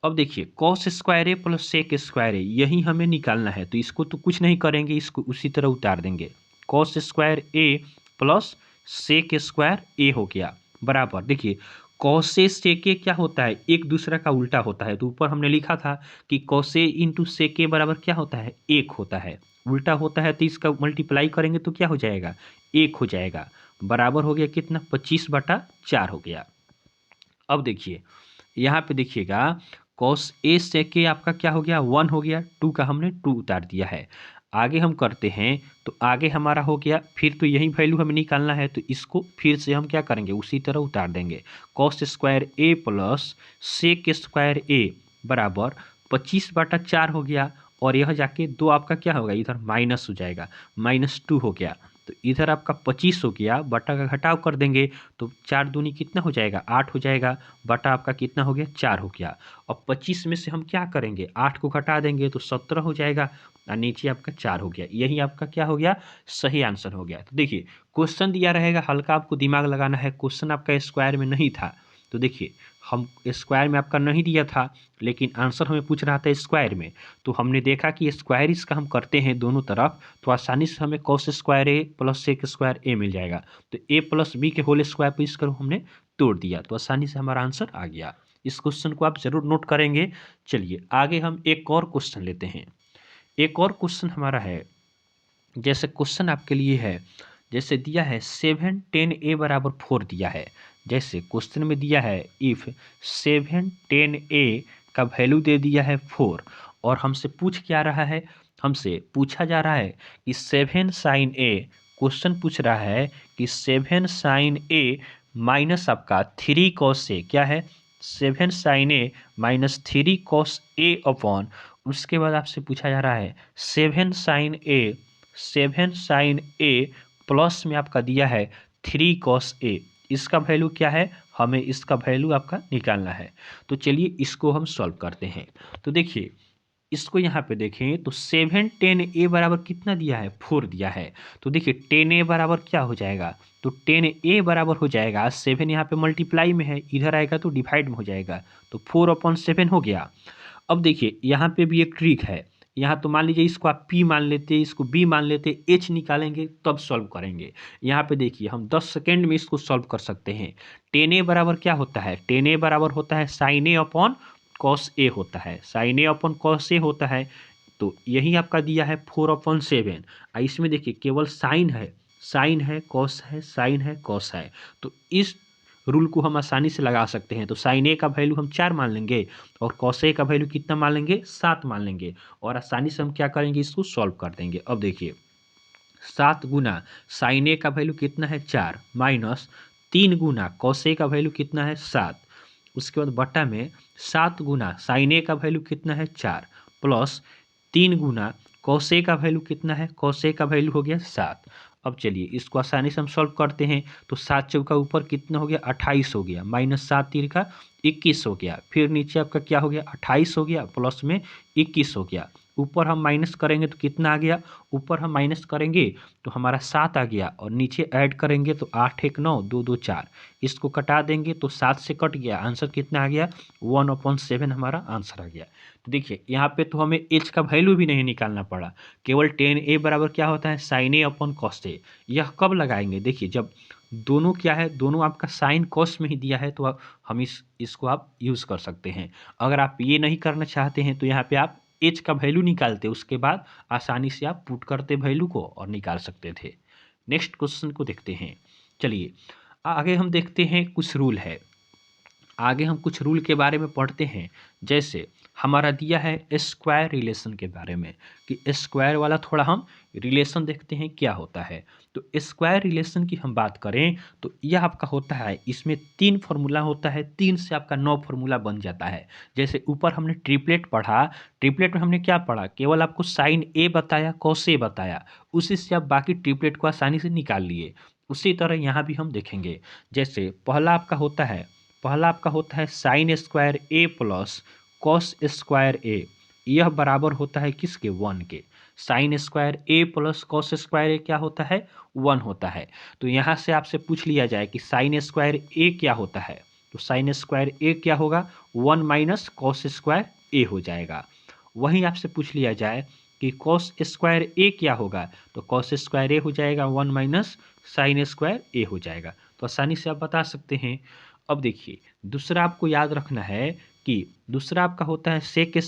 अब देखिए कॉस स्क्वायर ए प्लस सेक स्क्वायर ए यही हमें निकालना है, तो इसको तो कुछ नहीं करेंगे, इसको उसी तरह उतार देंगे। कॉस स्क्वायर ए प्लस सेक स्क्वायर ए हो गया, बराबर देखिए कॉस से सेक ए क्या होता है, एक दूसरे का उल्टा होता है। तो ऊपर हमने लिखा था कि कॉस ए इंटू सेक ए बराबर क्या होता है, एक होता है, उल्टा होता है तो इसका मल्टीप्लाई करेंगे तो क्या हो जाएगा, एक हो जाएगा, बराबर हो गया कितना 25/4 हो गया। अब देखिए यहाँ पे देखिएगा कॉस ए सेक ए आपका क्या हो गया 1 हो गया, 2 का हमने 2 उतार दिया है। आगे हम करते हैं, तो आगे हमारा हो गया, फिर तो यही वैल्यू हमें निकालना है, तो इसको फिर से हम क्या करेंगे उसी तरह उतार देंगे। कॉस स्क्वायर ए प्लस सेक स्क्वायर ए बराबर 25/4 हो गया, और यह जाके 2 आपका क्या होगा इधर माइनस हो जाएगा, -2 हो गया। तो इधर आपका 25 हो गया, बटा का घटाव कर देंगे तो 4 दूनी कितना हो जाएगा 8 हो जाएगा, बटा आपका कितना हो गया 4 हो गया। अब 25 में से हम क्या करेंगे 8 को घटा देंगे तो 17 हो जाएगा, और नीचे आपका 4 हो गया। यही आपका क्या हो गया सही आंसर हो गया। तो देखिए क्वेश्चन दिया रहेगा, हल्का आपको दिमाग लगाना है, क्वेश्चन आपका स्क्वायर में नहीं था। तो देखिए हम स्क्वायर में आपका नहीं दिया था, लेकिन आंसर हमें पूछ रहा था स्क्वायर में, तो हमने देखा कि स्क्वायर इसका हम करते हैं दोनों तरफ, तो आसानी से हमें कॉस स्क्वायर ए प्लस सेक स्क्वायर ए मिल जाएगा। तो ए प्लस बी के होल स्क्वायर पर इसको हमने तोड़ दिया, तो आसानी से हमारा आंसर आ गया। इस क्वेश्चन को आप जरूर नोट करेंगे। चलिए आगे हम एक और क्वेश्चन लेते हैं। एक और क्वेश्चन हमारा है, जैसे क्वेश्चन आपके लिए है, जैसे दिया है 7 10 ए बराबर 4 दिया है। जैसे क्वेश्चन में दिया है इफ 7 10 ए का वैल्यू दे दिया है 4, और हमसे पूछ क्या रहा है, हमसे पूछा जा रहा है कि 7 साइन ए, क्वेश्चन पूछ रहा है कि 7 साइन ए माइनस आपका 3 कॉस ए क्या है, 7 sign A minus 3 cos A upon, उसके बाद आपसे पूछा जा रहा है 7 साइन ए, 7 साइन ए प्लस में आपका दिया है 3 कॉस ए, इसका वैल्यू क्या है, हमें इसका वैल्यू आपका निकालना है। तो चलिए इसको हम सॉल्व करते हैं। तो देखिए इसको यहाँ पे देखें तो 7 10 ए बराबर कितना दिया है 4 दिया है। तो देखिए 10 ए बराबर क्या हो जाएगा, तो 10 ए बराबर हो जाएगा 7 यहाँ पे मल्टीप्लाई में है, इधर आएगा तो डिवाइड में हो जाएगा, तो 4/7 हो गया। अब देखिए यहाँ पे भी एक ट्रिक है, यहाँ तो मान लीजिए इसको आप P मान लेते, इसको B मान लेते, H निकालेंगे तब सॉल्व करेंगे। यहाँ पे देखिए हम 10 सेकेंड में इसको सॉल्व कर सकते हैं। 10 ए बराबर क्या होता है, 10 ए बराबर होता है sign A upon cos A होता है, sign A upon cos A होता है। तो यही आपका दिया है 4/7, इसमें देखिए केवल साइन है, साइन है कॉस है, साइन है कॉस है, तो इस रूल को हम आसानी से लगा सकते हैं। तो साइन ए का वैल्यू हम 4 मान लेंगे, और कॉस ए का वैल्यू कितना मान लेंगे 7 मान लेंगे, और आसानी से हम क्या करेंगे इसको सॉल्व कर देंगे। अब देखिए 7 गुना साइन ए का वैल्यू कितना है 4, माइनस 3 गुना कॉस ए का वैल्यू कितना है 7, उसके बाद बटा में 7 गुना साइन ए का वैल्यू कितना है 4, प्लस 3 गुना कॉस ए का वैल्यू कितना है, कॉस ए का वैल्यू हो गया 7। अब चलिए इसको आसानी से हम सॉल्व करते हैं। तो 7 चौका ऊपर कितना हो गया 28 हो गया, माइनस 7 3 का 21 हो गया, फिर नीचे आपका क्या हो गया 28 हो गया, प्लस में 21 हो गया। ऊपर हम माइनस करेंगे तो कितना आ गया, ऊपर हम माइनस करेंगे तो हमारा 7 आ गया, और नीचे ऐड करेंगे तो 8 1 9 2 2 4, इसको कटा देंगे तो 7 से कट गया, आंसर कितना आ गया 1/7 हमारा आंसर आ गया। तो देखिए यहाँ पे तो हमें एच का वैल्यू भी नहीं निकालना पड़ा, केवल 10a बराबर क्या होता है sign A upon cos A. यह कब लगाएंगे, देखिए जब दोनों क्या है, दोनों आपका साइन कॉस में ही दिया है तो हम इसको आप यूज़ कर सकते हैं। अगर आप ये नहीं करना चाहते हैं तो यहाँ पे आप एच का वैल्यू निकालते, उसके बाद आसानी से आप पुट करते वैल्यू को और निकाल सकते थे। नेक्स्ट क्वेश्चन को देखते हैं। चलिए आगे हम देखते हैं, कुछ रूल है, आगे हम कुछ रूल के बारे में पढ़ते हैं। जैसे हमारा दिया है स्क्वायर रिलेशन के बारे में, कि स्क्वायर वाला थोड़ा हम रिलेशन देखते हैं क्या होता है। तो स्क्वायर रिलेशन की हम बात करें तो यह आपका होता है, इसमें 3 फार्मूला होता है, 3 से आपका 9 फार्मूला बन जाता है। जैसे ऊपर हमने ट्रिपलेट पढ़ा, ट्रिपलेट में हमने क्या पढ़ा, केवल आपको साइन ए बताया, कॉस ए बताया, उसी से आप बाकी ट्रिपलेट को आसानी से निकाल लिए। उसी तरह यहाँ भी हम देखेंगे। जैसे पहला आपका होता है साइन स्क्वायर ए प्लस कॉस स्क्वायर ए, यह बराबर होता है किसके 1 के। साइन स्क्वायर ए प्लस कॉस स्क्वायर ए क्या होता है 1 होता है। तो यहाँ से आपसे पूछ लिया जाए कि साइन स्क्वायर ए क्या होता है, तो साइन स्क्वायर ए क्या होगा 1 माइनस कॉस स्क्वायर ए हो जाएगा। वहीं आपसे पूछ लिया जाए कि कॉस स्क्वायर ए क्या होगा, तो कॉस स्क्वायर ए हो जाएगा 1 माइनस साइन स्क्वायर ए हो जाएगा। तो आसानी से आप बता सकते हैं। अब देखिए दूसरा आपको याद रखना है कि दूसरा आपका होता है सेक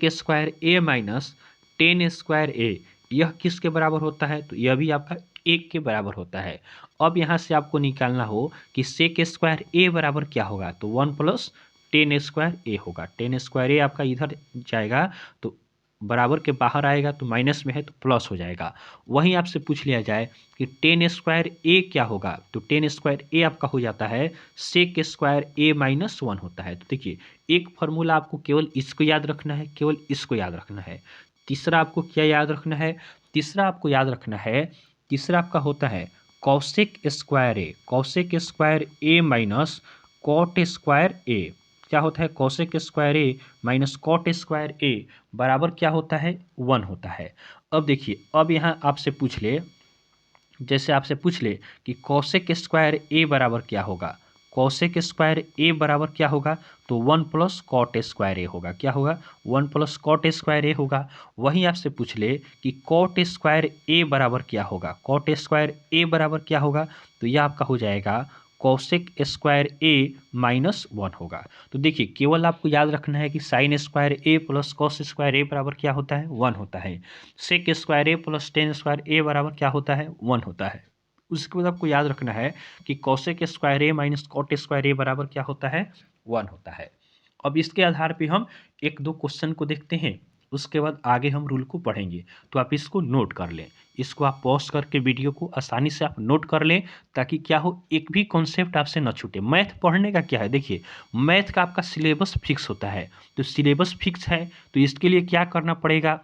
स्क्वायर ए माइनस टेन स्क्वायर ए, यह किसके बराबर होता है, तो यह भी आपका 1 के बराबर होता है। अब यहाँ से आपको निकालना हो कि सेक स्क्वायर ए बराबर क्या होगा, तो 1 प्लस टेन स्क्वायर ए होगा। टेन स्क्वायर ए आपका इधर जाएगा तो बराबर के बाहर आएगा, तो माइनस में है तो प्लस हो जाएगा। वहीं आपसे पूछ लिया जाए कि टेन स्क्वायर ए क्या होगा, तो टेन स्क्वायर ए आपका हो जाता है सेक स्क्वायर ए माइनस 1 होता है। तो देखिए एक फार्मूला आपको केवल इसको याद रखना है, केवल इसको याद रखना है। तीसरा आपको क्या याद रखना है, तीसरा आपको याद रखना है, तीसरा आपका होता है कॉसेक स्क्वायर ए माइनस कॉट स्क्वायर ए, क्या होता है कॉसेक स्क्वायर ए माइनस कॉट स्क्वायर ए बराबर क्या होता है 1 होता है। अब देखिए अब यहाँ आपसे पूछ ले, जैसे आपसे पूछ ले कि कॉसेक स्क्वायर ए बराबर क्या होगा, कॉसेक स्क्वायर ए बराबर क्या होगा, तो 1 प्लस कॉट स्क्वायर ए होगा, क्या होगा 1 प्लस कॉट स्क्वायर ए होगा। वहीं आपसे पूछ ले कि कॉट स्क्वायर ए बराबर क्या होगा, कॉट स्क्वायर ए बराबर क्या होगा, तो यह आपका हो जाएगा कॉसेक स्क्वायर ए माइनस 1 होगा। तो देखिए केवल आपको याद रखना है कि साइन स्क्वायर ए प्लस कॉस स्क्वायर ए बराबर क्या होता है 1 होता है। सेक स्क्वायर ए प्लस टेन स्क्वायर ए बराबर क्या होता है 1 होता है। उसके बाद आपको याद रखना है कि कॉसेक स्क्वायर ए माइनस कॉट स्क्वायर ए बराबर क्या होता है 1 होता है। अब इसके आधार पे हम एक दो क्वेश्चन को देखते हैं, उसके बाद आगे हम रूल को पढ़ेंगे। तो आप इसको नोट कर लें, इसको आप पॉज करके वीडियो को आसानी से आप नोट कर लें, ताकि क्या हो एक भी कॉन्सेप्ट आपसे न छूटे। मैथ पढ़ने का क्या है, देखिए मैथ का आपका सिलेबस फिक्स होता है, तो सिलेबस फिक्स है तो इसके लिए क्या करना पड़ेगा,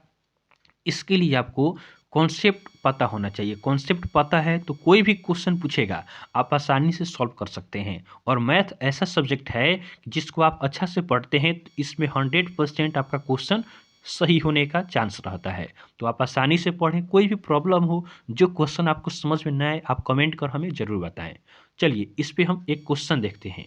इसके लिए आपको कॉन्सेप्ट पता होना चाहिए। कॉन्सेप्ट पता है तो कोई भी क्वेश्चन पूछेगा आप आसानी से सॉल्व कर सकते हैं। और मैथ ऐसा सब्जेक्ट है जिसको आप अच्छा से पढ़ते हैं तो इसमें 100% आपका क्वेश्चन सही होने का चांस रहता है। तो आप आसानी से पढ़ें, कोई भी प्रॉब्लम हो, जो क्वेश्चन आपको समझ में ना आए आप कमेंट कर हमें ज़रूर बताएं। चलिए इस पर हम एक क्वेश्चन देखते हैं।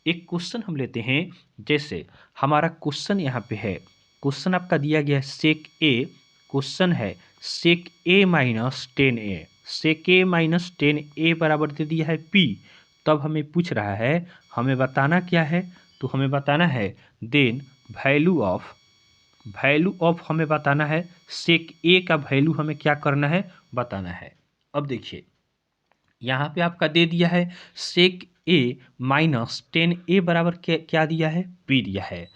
एक क्वेश्चन हम लेते हैं, जैसे हमारा क्वेश्चन यहाँ पे है, क्वेश्चन आपका दिया गया है सेक ए, क्वेश्चन है सेक ए माइनस 10a, सेक ए माइनस 10a बराबर दे दिया है p। तब हमें पूछ रहा है, हमें बताना क्या है, तो हमें बताना है देन वैल्यू ऑफ हमें बताना है, सेक ए का वैल्यू हमें क्या करना है बताना है। अब देखिए यहाँ पे आपका दे दिया है सेक ए माइनस 10a बराबर क्या दिया है p दिया है।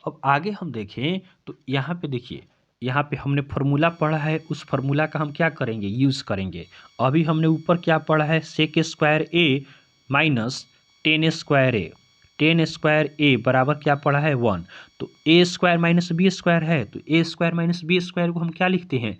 अब आगे हम देखें तो यहाँ पे देखिए, यहाँ पे हमने फार्मूला पढ़ा है, उस फार्मूला का हम क्या करेंगे यूज़ करेंगे। अभी हमने ऊपर क्या पढ़ा है सेक स्क्वायर ए माइनस टेन स्क्वायर ए बराबर क्या पढ़ा है 1। तो ए स्क्वायर माइनस बी स्क्वायर है, तो ए स्क्वायर माइनस बी स्क्वायर को हम क्या लिखते हैं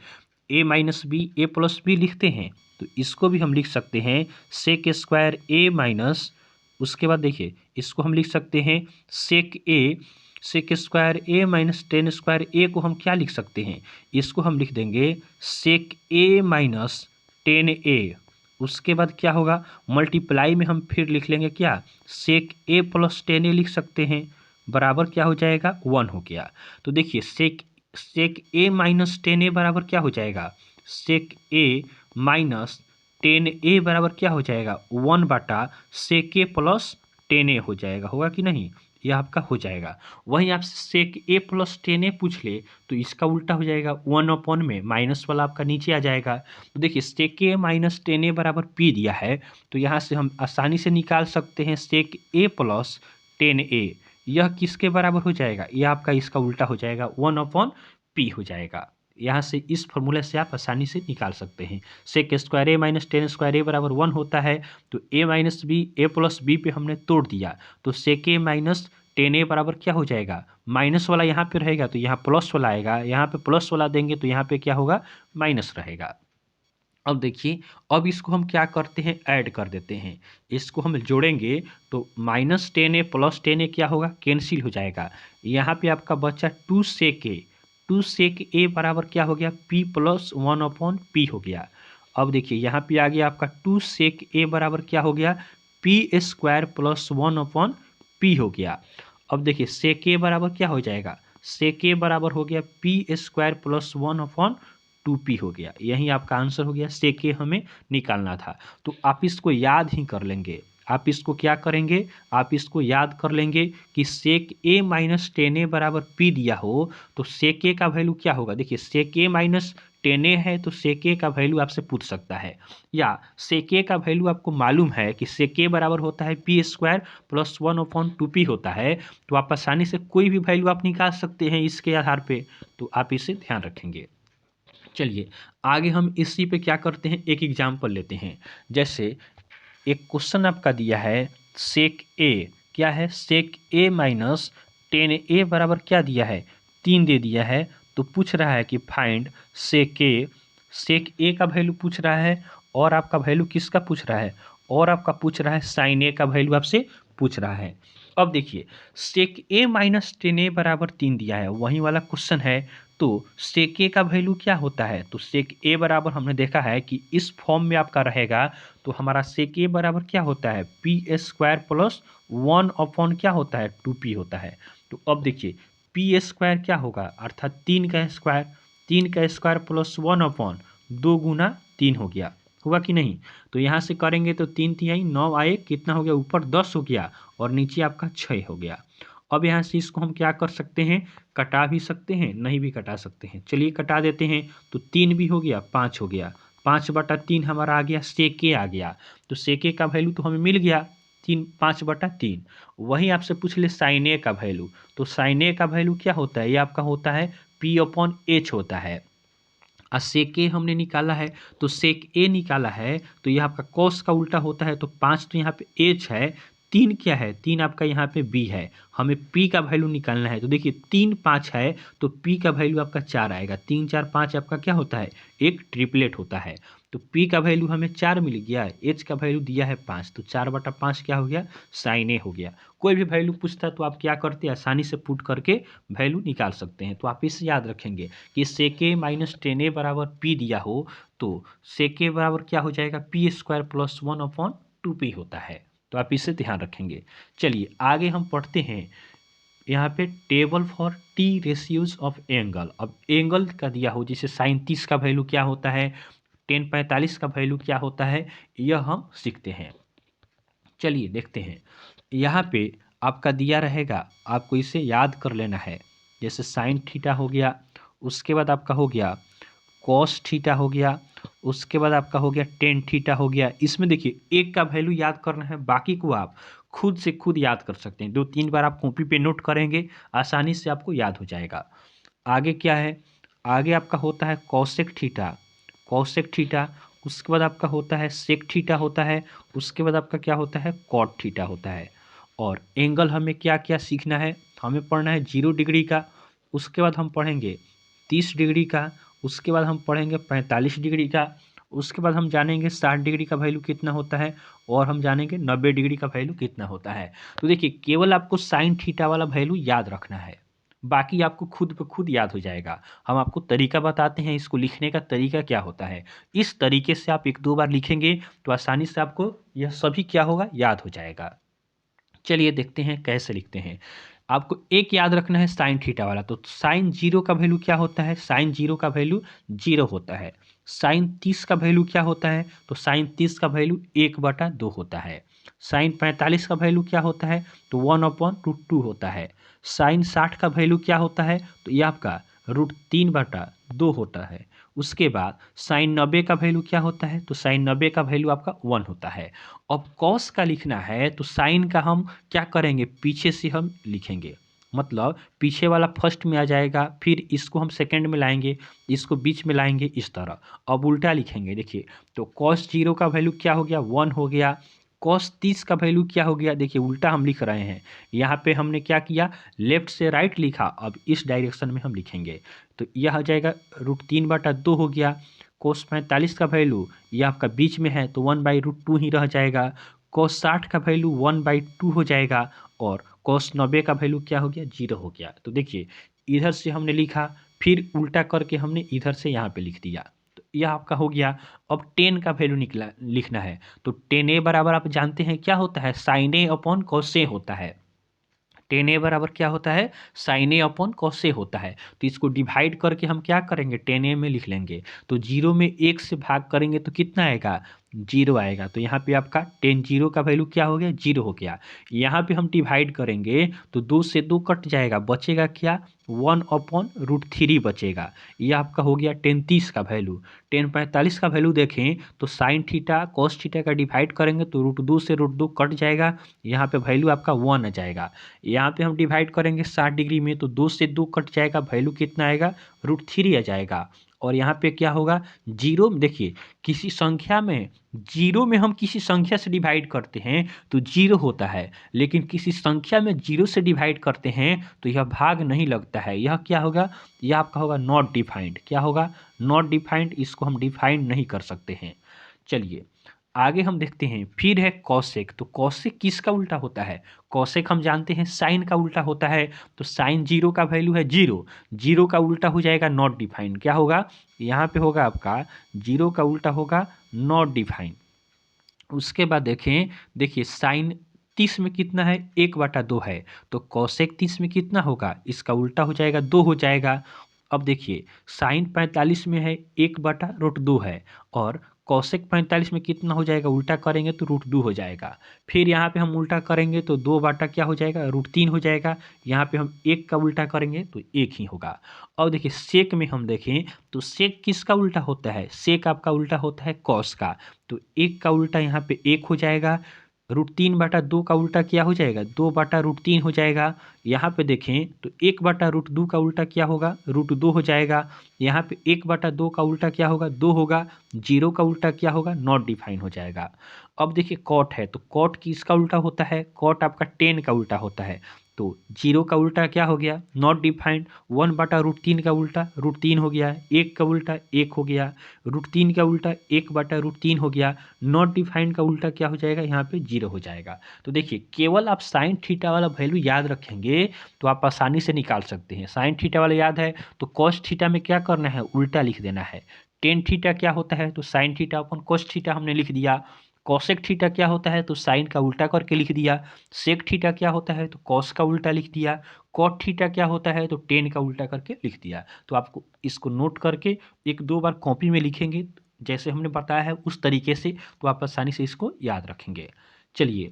ए minus B A plus B लिखते हैं। तो इसको भी हम लिख सकते हैं सेक स्क्वायर ए माइनस, उसके बाद देखिए इसको हम लिख सकते हैं सेक ए सेक स्क्वायर ए माइनस टेन स्क्वायर ए को हम क्या लिख सकते हैं, इसको हम लिख देंगे सेक ए माइनस टेन ए। उसके बाद क्या होगा, मल्टीप्लाई में हम फिर लिख लेंगे क्या, सेक ए प्लस टेन ए लिख सकते हैं, बराबर क्या हो जाएगा 1 हो गया। तो देखिए सेक ए माइनस टेन ए बराबर क्या हो जाएगा, सेक ए माइनस टेन ए बराबर क्या हो जाएगा 1 बटा सेक ए प्लस टेन ए हो जाएगा, होगा कि नहीं, यह आपका हो जाएगा। वहीं आपसे सेक ए प्लस टेन ए पूछ ले तो इसका उल्टा हो जाएगा, 1 में माइनस वाला आपका नीचे आ जाएगा। तो देखिए सेक ए माइनस टेन ए बराबर पी दिया है, तो यहाँ से हम आसानी से निकाल सकते हैं सेक ए प्लस टेन ए, यह किसके बराबर हो जाएगा, यह आपका इसका उल्टा हो जाएगा, 1/p हो जाएगा। यहाँ से इस फॉर्मूले से आप आसानी से निकाल सकते हैं। सेक स्क्वायर ए माइनस टेन स्क्वायर ए बराबर 1 होता है, तो ए minus B A plus B पे हमने तोड़ दिया, तो सेक ए माइनस टेन ए बराबर क्या हो जाएगा, माइनस वाला यहाँ पे रहेगा तो यहाँ प्लस वाला आएगा, यहाँ पे प्लस वाला देंगे तो यहाँ पे क्या होगा, माइनस रहेगा। अब देखिए, अब इसको हम क्या करते हैं, ऐड कर देते हैं, इसको हम जोड़ेंगे तो माइनस टेन ए प्लस टेन ए क्या होगा, कैंसिल हो जाएगा। यहाँ पे आपका बच्चा टू सेक ए बराबर क्या हो गया, पी प्लस 1/p हो गया। अब देखिए यहाँ पे आ गया आपका टू सेक ए बराबर क्या हो गया, पी स्क्वायर प्लस 1/p हो गया। अब देखिए सेक ए बराबर क्या हो जाएगा, सेक ए बराबर हो गया पी स्क्वायर प्लस 1/2p हो गया। यही आपका आंसर हो गया, सेक ए हमें निकालना था। तो आप इसको याद ही कर लेंगे, आप इसको क्या करेंगे, आप इसको याद कर लेंगे कि सेक ए माइनस टेन ए बराबर पी दिया हो तो सेक ए का वैल्यू क्या होगा। देखिए सेक ए माइनस टेन ए है तो सेक ए का वैल्यू आपसे पूछ सकता है, या सेक ए का वैल्यू आपको मालूम है कि सेक ए बराबर होता है पी स्क्वायर प्लस 1/2p होता है, तो आप आसानी से कोई भी वैल्यू आप निकाल सकते हैं इसके आधार पे, तो आप इसे ध्यान रखेंगे। चलिए आगे हम इसी पे क्या करते हैं, एक एग्जाम्पल लेते हैं। जैसे एक क्वेश्चन आपका दिया है सेक ए, क्या है, सेक ए माइनस टेन ए बराबर क्या दिया है, 3 दे दिया है। तो पूछ रहा है कि फाइंड सेक ए का वैल्यू पूछ रहा है, और आपका वैल्यू किसका पूछ रहा है, और आपका पूछ रहा है साइन ए का वैल्यू आपसे पूछ रहा है। अब देखिए सेक ए माइनस टेन ए बराबर 3 दिया है, वही वाला क्वेश्चन है। तो सेक ए का वैल्यू क्या होता है, तो सेक ए बराबर हमने देखा है कि इस फॉर्म में आपका रहेगा, तो हमारा सेक ए बराबर क्या होता है, पी स्क्वायर प्लस 1 क्या होता है 2p होता है। तो अब देखिए पी स्क्वायर क्या होगा, अर्थात 3 का स्क्वायर, 3 का स्क्वायर प्लस 1/2 गुना 3 हो गया, हुआ कि नहीं। तो यहाँ से करेंगे तो 3 तिहाई 9 आए, कितना हो गया, ऊपर 10 हो गया और नीचे आपका 6 हो गया। अब यहाँ से इसको हम क्या कर सकते हैं, कटा भी सकते हैं, नहीं भी कटा सकते हैं। चलिए कटा देते हैं, तो 3 भी हो गया, 5 हो गया, 5/3 हमारा आ गया, सेक ए आ गया। तो सेक ए का वैल्यू तो हमें मिल गया 5/3। वही आपसे पूछ ले साइन ए का वैल्यू, तो साइन ए का वैल्यू क्या होता है, ये आपका होता है p/h होता है। और सेक ए हमने निकाला है, तो सेक ए निकाला है तो यह आपका कॉस का उल्टा होता है, तो 5 तो यहाँ पे एच है, 3 क्या है, 3 आपका यहाँ पे बी है, हमें पी का वैल्यू निकालना है। तो देखिए 3 5 है तो पी का वैल्यू आपका 4 आएगा, 3 4 5 आपका क्या होता है, एक ट्रिपलेट होता है। तो पी का वैल्यू हमें 4 मिल गया, एच का वैल्यू दिया है 5, तो 4/5 क्या हो गया, साइन ए हो गया। कोई भी वैल्यू पूछता है तो आप क्या करते हैं, आसानी से पुट करके वैल्यू निकाल सकते हैं। तो आप इसे याद रखेंगे कि सेक ए माइनस टेन ए बराबर पी दिया हो तो सेक ए बराबर क्या हो जाएगा, पी स्क्वायर प्लस 1/2p होता है। तो आप इसे ध्यान रखेंगे। चलिए आगे हम पढ़ते हैं, यहाँ पे table for T ratios of angle. अब एंगल का दिया हो, जैसे साइन 30 का वैल्यू क्या होता है, टेन 45 का वैल्यू क्या होता है, यह हम सीखते हैं। चलिए देखते हैं, यहाँ पे आपका दिया रहेगा, आपको इसे याद कर लेना है। जैसे साइन थीटा हो गया, उसके बाद आपका हो गया कॉस थीटा हो गया, उसके बाद आपका हो गया टेन थीटा हो गया। इसमें देखिए एक का वैल्यू याद करना है, बाकी को आप खुद से खुद याद कर सकते हैं। 2-3 बार आप कॉपी पे नोट करेंगे, आसानी से आपको याद हो जाएगा। आगे क्या है, आगे आपका होता है कॉसेक थीटा, उसके बाद आपका होता है सेक थीटा होता है, उसके बाद आपका क्या होता है कॉट थीटा होता है। और एंगल हमें क्या क्या सीखना है, हमें पढ़ना है 0 डिग्री का, उसके बाद हम पढ़ेंगे 30 डिग्री का, उसके बाद हम पढ़ेंगे 45 डिग्री का, उसके बाद हम जानेंगे 60 डिग्री का वैल्यू कितना होता है और हम जानेंगे 90 डिग्री का वैल्यू कितना होता है। तो देखिए केवल आपको साइन थीटा वाला वैल्यू याद रखना है, बाकी आपको खुद ब खुद याद हो जाएगा। हम आपको तरीका बताते हैं, इसको लिखने का तरीका क्या होता है। इस तरीके से आप 1-2 बार लिखेंगे तो आसानी से आपको यह सभी क्या होगा, याद हो जाएगा। चलिए देखते हैं कैसे लिखते हैं। आपको एक याद रखना है साइन थीटा वाला, तो साइन 0 का वैल्यू क्या होता है, साइन 0 का वैल्यू 0 होता है। साइन 30 का वैल्यू क्या होता है, तो साइन 30 का वैल्यू 1/2 होता है। साइन 45 का वैल्यू क्या होता है, तो 1/√2 होता है। साइन 60 का वैल्यू क्या होता है, तो ये आपका √3/2 होता है। उसके बाद साइन 90 का वैल्यू क्या होता है, तो साइन 90 का वैल्यू आपका 1 होता है। अब कॉस का लिखना है तो साइन का हम क्या करेंगे, पीछे से हम लिखेंगे, मतलब पीछे वाला फर्स्ट में आ जाएगा, फिर इसको हम सेकंड में लाएंगे, इसको बीच में लाएंगे, इस तरह। अब उल्टा लिखेंगे, देखिए तो कॉस 0 का वैल्यू क्या हो गया, 1 हो गया। कॉस 30 का वैल्यू क्या हो गया, देखिए उल्टा हम लिख रहे हैं, यहाँ पे हमने क्या किया, लेफ्ट से राइट लिखा, अब इस डायरेक्शन में हम लिखेंगे, तो यह हो जाएगा √3/2 हो गया। कोस 45 का वैल्यू ये आपका बीच में है तो 1/√2 ही रह जाएगा। कोस 60 का वैल्यू 1/2 हो जाएगा और कोस 90 का वैल्यू क्या हो गया, 0 हो गया। तो देखिए इधर से हमने लिखा, फिर उल्टा करके हमने इधर से यहाँ पे लिख दिया, तो यह आपका हो गया। अब 10 का वैल्यू निकला लिखना है, तो 10a बराबर आप जानते हैं क्या होता है, sign A upon cos A होता है। 10a बराबर क्या होता है, sign A upon cos A होता है। तो इसको डिवाइड करके हम क्या करेंगे, 10a में लिख लेंगे, तो 0 में 1 से भाग करेंगे तो कितना आएगा, 0 आएगा। तो यहाँ पे आपका 10 का वैल्यू क्या हो गया, 0 हो गया। यहाँ पे हम डिवाइड करेंगे तो 2 से 2 कट जाएगा, बचेगा क्या, 1/√3 बचेगा। ये आपका हो गया 10 का वैल्यू। 10 45 का वैल्यू देखें तो साइन थीटा कॉस थीटा का डिवाइड करेंगे तो √2 से √2 कट जाएगा, यहाँ पे वैल्यू आपका 1 आ जाएगा। यहाँ पे हम डिवाइड करेंगे 60 डिग्री में तो 2 से 2 कट जाएगा, वैल्यू कितना आएगा, √3 आ जाएगा। और यहाँ पे क्या होगा, 0, देखिए किसी संख्या में 0 में हम किसी संख्या से डिवाइड करते हैं तो 0 होता है, लेकिन किसी संख्या में 0 से डिवाइड करते हैं तो यह भाग नहीं लगता है, यह क्या होगा, यह आपका होगा नॉट डिफाइंड। क्या होगा, नॉट डिफाइंड, इसको हम डिफाइंड नहीं कर सकते हैं। चलिए आगे हम देखते हैं, फिर है कॉसेक। तो कॉसेक किसका उल्टा होता है, कॉसेक हम जानते हैं साइन का उल्टा होता है। तो साइन 0 का वैल्यू है 0, 0 का उल्टा हो जाएगा नॉट डिफाइंड। क्या होगा, यहाँ पे होगा आपका 0 का उल्टा होगा नॉट डिफाइंड। उसके बाद देखें, देखिए साइन 30 में कितना है, 1/2 है, तो कॉसेक 30 में कितना होगा, इसका उल्टा हो जाएगा, 2 हो जाएगा। अब देखिए साइन 45 में है 1/√2 है और कॉसेक 45 में कितना हो जाएगा, उल्टा करेंगे तो √2 हो जाएगा। फिर यहाँ पे हम उल्टा करेंगे तो 2 क्या हो जाएगा, √3 हो जाएगा। यहाँ पे हम 1 का उल्टा करेंगे तो 1 ही होगा। अब देखिए सेक में हम देखें तो सेक किसका उल्टा होता है, सेक आपका उल्टा होता है कॉस का। तो 1 का उल्टा यहाँ पे 1 हो जाएगा, √3/2 का उल्टा क्या हो जाएगा, 2/√3 हो जाएगा। यहाँ पे देखें तो 1/√2 का उल्टा क्या होगा, √2 हो जाएगा। यहाँ पे 1/2 का उल्टा क्या होगा, 2 होगा। 0 का उल्टा क्या होगा, नॉट डिफाइन हो जाएगा। अब देखिए कॉट है, तो कॉट किसका उल्टा होता है, कॉट आपका 10 का उल्टा होता है। तो 0 का उल्टा क्या हो गया, नॉट डिफाइंड। 1/√3 का उल्टा √3 हो गया, 1 का उल्टा 1 हो गया, √3 का उल्टा 1/√3 हो गया। नॉट डिफाइंड का उल्टा क्या हो जाएगा, यहाँ पे 0 हो जाएगा। तो देखिए केवल आप साइन थीटा वाला वैल्यू याद रखेंगे तो आप आसानी से निकाल सकते हैं। साइन थीटा वाला याद है तो कॉस थीटा में क्या करना है, उल्टा लिख देना है। टेन थीटा क्या होता है, तो साइन थीटा अपन कॉस थीटा हमने लिख दिया। कॉसेक थीटा क्या होता है, तो साइन का उल्टा करके लिख दिया। सेक थीटा क्या होता है, तो कॉस का उल्टा लिख दिया। कॉट थीटा क्या होता है, तो टेन का उल्टा करके लिख दिया। तो आपको इसको नोट करके 1-2 बार कॉपी में लिखेंगे जैसे हमने बताया है उस तरीके से, तो आप आसानी से इसको याद रखेंगे। चलिए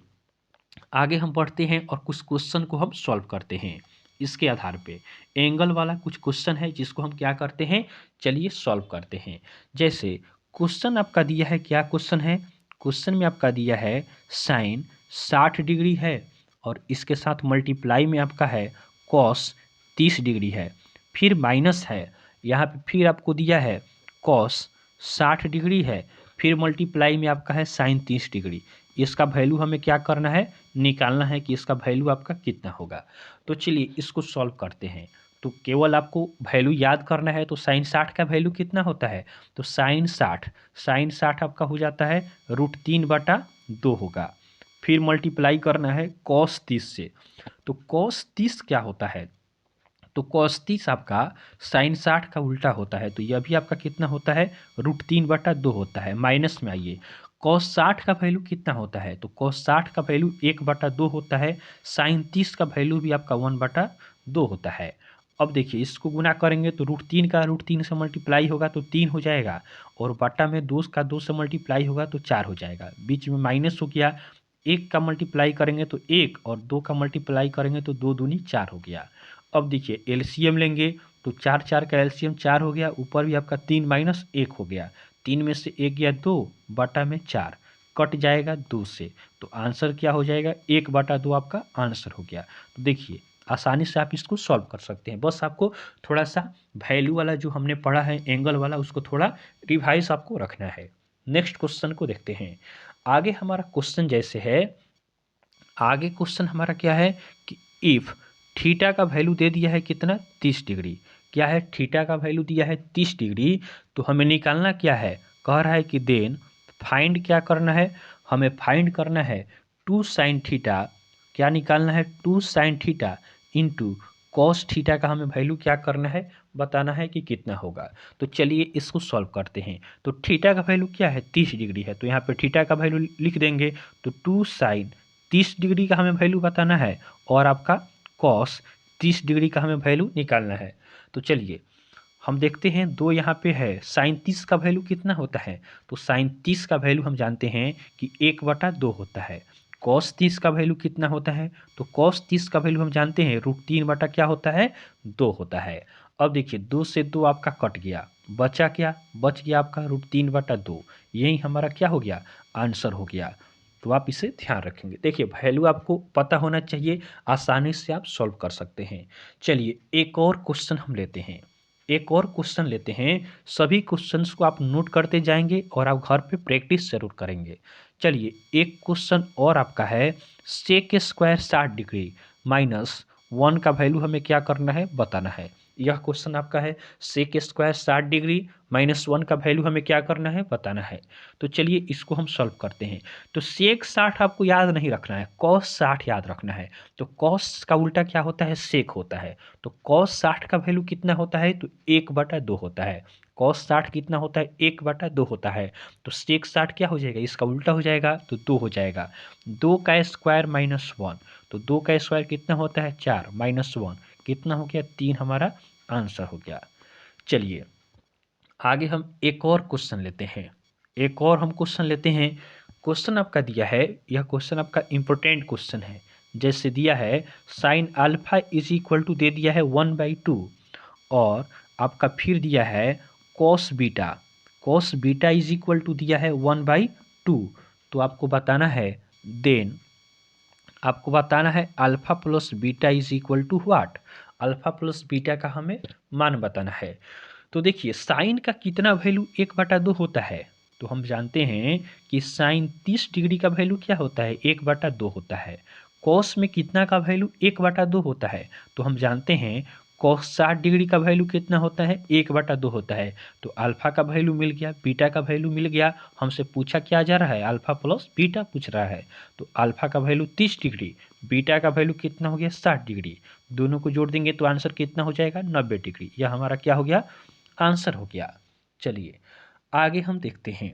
आगे हम बढ़ते हैं और कुछ क्वेश्चन को हम सॉल्व करते हैं। इसके आधार पे एंगल वाला कुछ क्वेश्चन है जिसको हम क्या करते हैं, चलिए सॉल्व करते हैं। जैसे क्वेश्चन आपका दिया है, क्या क्वेश्चन है, क्वेश्चन में आपका दिया है साइन 60 डिग्री है और इसके साथ मल्टीप्लाई में आपका है कॉस 30 डिग्री है, फिर माइनस है, यहाँ पे फिर आपको दिया है कॉस 60 डिग्री है, फिर मल्टीप्लाई में आपका है साइन 30 डिग्री। इसका वैल्यू हमें क्या करना है, निकालना है कि इसका वैल्यू आपका कितना होगा। तो चलिए इसको सॉल्व करते हैं। तो केवल आपको वैल्यू याद करना है। तो साइन 60 का वैल्यू कितना होता है, तो साइन 60 आपका हो जाता है √3/2 होगा। फिर मल्टीप्लाई करना है cos 30 से। तो cos 30 क्या होता है, तो cos 30 आपका साइन 60 का उल्टा होता है। तो यह भी आपका कितना होता है, √3/2 होता है। माइनस में आइए, cos 60 का वैल्यू कितना होता है, तो cos 60 का वैल्यू 1/2 होता है। साइन 30 का वैल्यू भी आपका 1/2 होता है। अब देखिए इसको गुना करेंगे तो √3 का √3 से मल्टीप्लाई होगा तो 3 हो जाएगा, और बटा में 2 का 2 से मल्टीप्लाई होगा तो 4 हो जाएगा। बीच में माइनस हो गया, 1 का मल्टीप्लाई करेंगे तो 1 और 2 का मल्टीप्लाई करेंगे तो 2 दूनी 4 हो गया। अब देखिए एलसीएम लेंगे तो 4 का एलसीएम 4 हो गया, ऊपर भी आपका 3 माइनस 1 हो गया, 3 में से 1 गया 2, बटा में 4 कट जाएगा 2 से। तो आंसर क्या हो जाएगा, 1/2 आपका आंसर हो गया। तो देखिए आसानी से आप इसको सॉल्व कर सकते हैं। बस आपको थोड़ा सा वैल्यू वाला जो हमने पढ़ा है एंगल वाला, उसको थोड़ा रिवाइज आपको रखना है। नेक्स्ट क्वेश्चन को देखते हैं। आगे हमारा क्वेश्चन जैसे है, आगे क्वेश्चन हमारा क्या है कि इफ़ थीटा का वैल्यू दे दिया है कितना, 30 डिग्री। क्या है, थीटा का वैल्यू दिया है 30 डिग्री। तो हमें निकालना क्या है, कह रहा है कि देन फाइंड क्या करना है, हमें फाइंड करना है 2 साइन थीटा। क्या निकालना है, 2 sine theta into cos theta का हमें वैल्यू क्या करना है, बताना है कि कितना होगा। तो चलिए इसको सॉल्व करते हैं। तो थीटा का वैल्यू क्या है, 30 डिग्री है, तो यहाँ पे थीटा का वैल्यू लिख देंगे। तो 2 साइन 30 डिग्री का हमें वैल्यू बताना है, और आपका कॉस 30 डिग्री का हमें वैल्यू निकालना है। तो चलिए हम देखते हैं, दो यहाँ पे है, साइन 30 का वैल्यू कितना होता है, तो साइन 30 का वैल्यू हम जानते हैं कि 1/2 होता है। कॉस 30 का वैल्यू कितना होता है, तो कॉस 30 का वैल्यू हम जानते हैं √3 बटा क्या होता है, 2 होता है। अब देखिए 2 से 2 आपका कट गया, बचा क्या, बच गया आपका √3/2। यही हमारा क्या हो गया, आंसर हो गया। तो आप इसे ध्यान रखेंगे। देखिए वैल्यू आपको पता होना चाहिए, आसानी से आप सॉल्व कर सकते हैं। चलिए एक और क्वेश्चन हम लेते हैं, एक और क्वेश्चन लेते हैं। सभी क्वेश्चंस को आप नोट करते जाएंगे और आप घर पे प्रैक्टिस जरूर करेंगे। चलिए एक क्वेश्चन और आपका है, सेक स्क्वायर 60 डिग्री माइनस 1 का वैल्यू हमें क्या करना है, बताना है। यह क्वेश्चन आपका है, सेक स्क्वायर 60 डिग्री माइनस 1 का वैल्यू हमें क्या करना है, बताना है। तो चलिए इसको हम सॉल्व करते हैं। तो सेक 60 आपको याद नहीं रखना है, कॉस 60 याद रखना है। तो कॉस का उल्टा क्या होता है, सेक होता है। तो कॉस 60 का वैल्यू कितना होता है, तो 1/2 होता है। कॉस 60 कितना होता है, 1/2 होता है। तो सेक 60 क्या हो जाएगा, इसका उल्टा हो जाएगा तो 2 हो जाएगा। 2 का स्क्वायर माइनस 1, तो 2 का स्क्वायर कितना होता है, 4 माइनस 1 कितना हो गया, 3 हमारा आंसर हो गया। चलिए आगे हम एक और क्वेश्चन लेते हैं, एक और हम क्वेश्चन लेते हैं। क्वेश्चन आपका दिया है, यह क्वेश्चन आपका इंपॉर्टेंट क्वेश्चन है। जैसे दिया है sine alpha is equal to दे दिया है 1/2, और आपका फिर दिया है cos beta is equal to दिया है 1/2। तो आपको बताना है, देन आपको बताना है alpha plus beta is equal to what, alpha plus beta का हमें मान बताना है। तो देखिए साइन का कितना वैल्यू 1/2 होता है, तो हम जानते हैं कि साइन 30 डिग्री का वैल्यू क्या होता है, 1/2 होता है। कॉस में कितना का वैल्यू 1/2 होता है, तो हम जानते हैं कॉस 60 डिग्री का वैल्यू कितना होता है, 1/2 होता है। तो अल्फा का वैल्यू मिल गया, बीटा का वैल्यू मिल गया। हमसे पूछा क्या जा रहा है, अल्फा प्लस बीटा पूछ रहा है। तो अल्फा का वैल्यू 30 डिग्री, बीटा का वैल्यू कितना हो गया, 60 डिग्री। दोनों को जोड़ देंगे तो आंसर कितना हो जाएगा, 90 डिग्री। यह हमारा क्या हो गया, आंसर हो गया। चलिए आगे हम देखते हैं,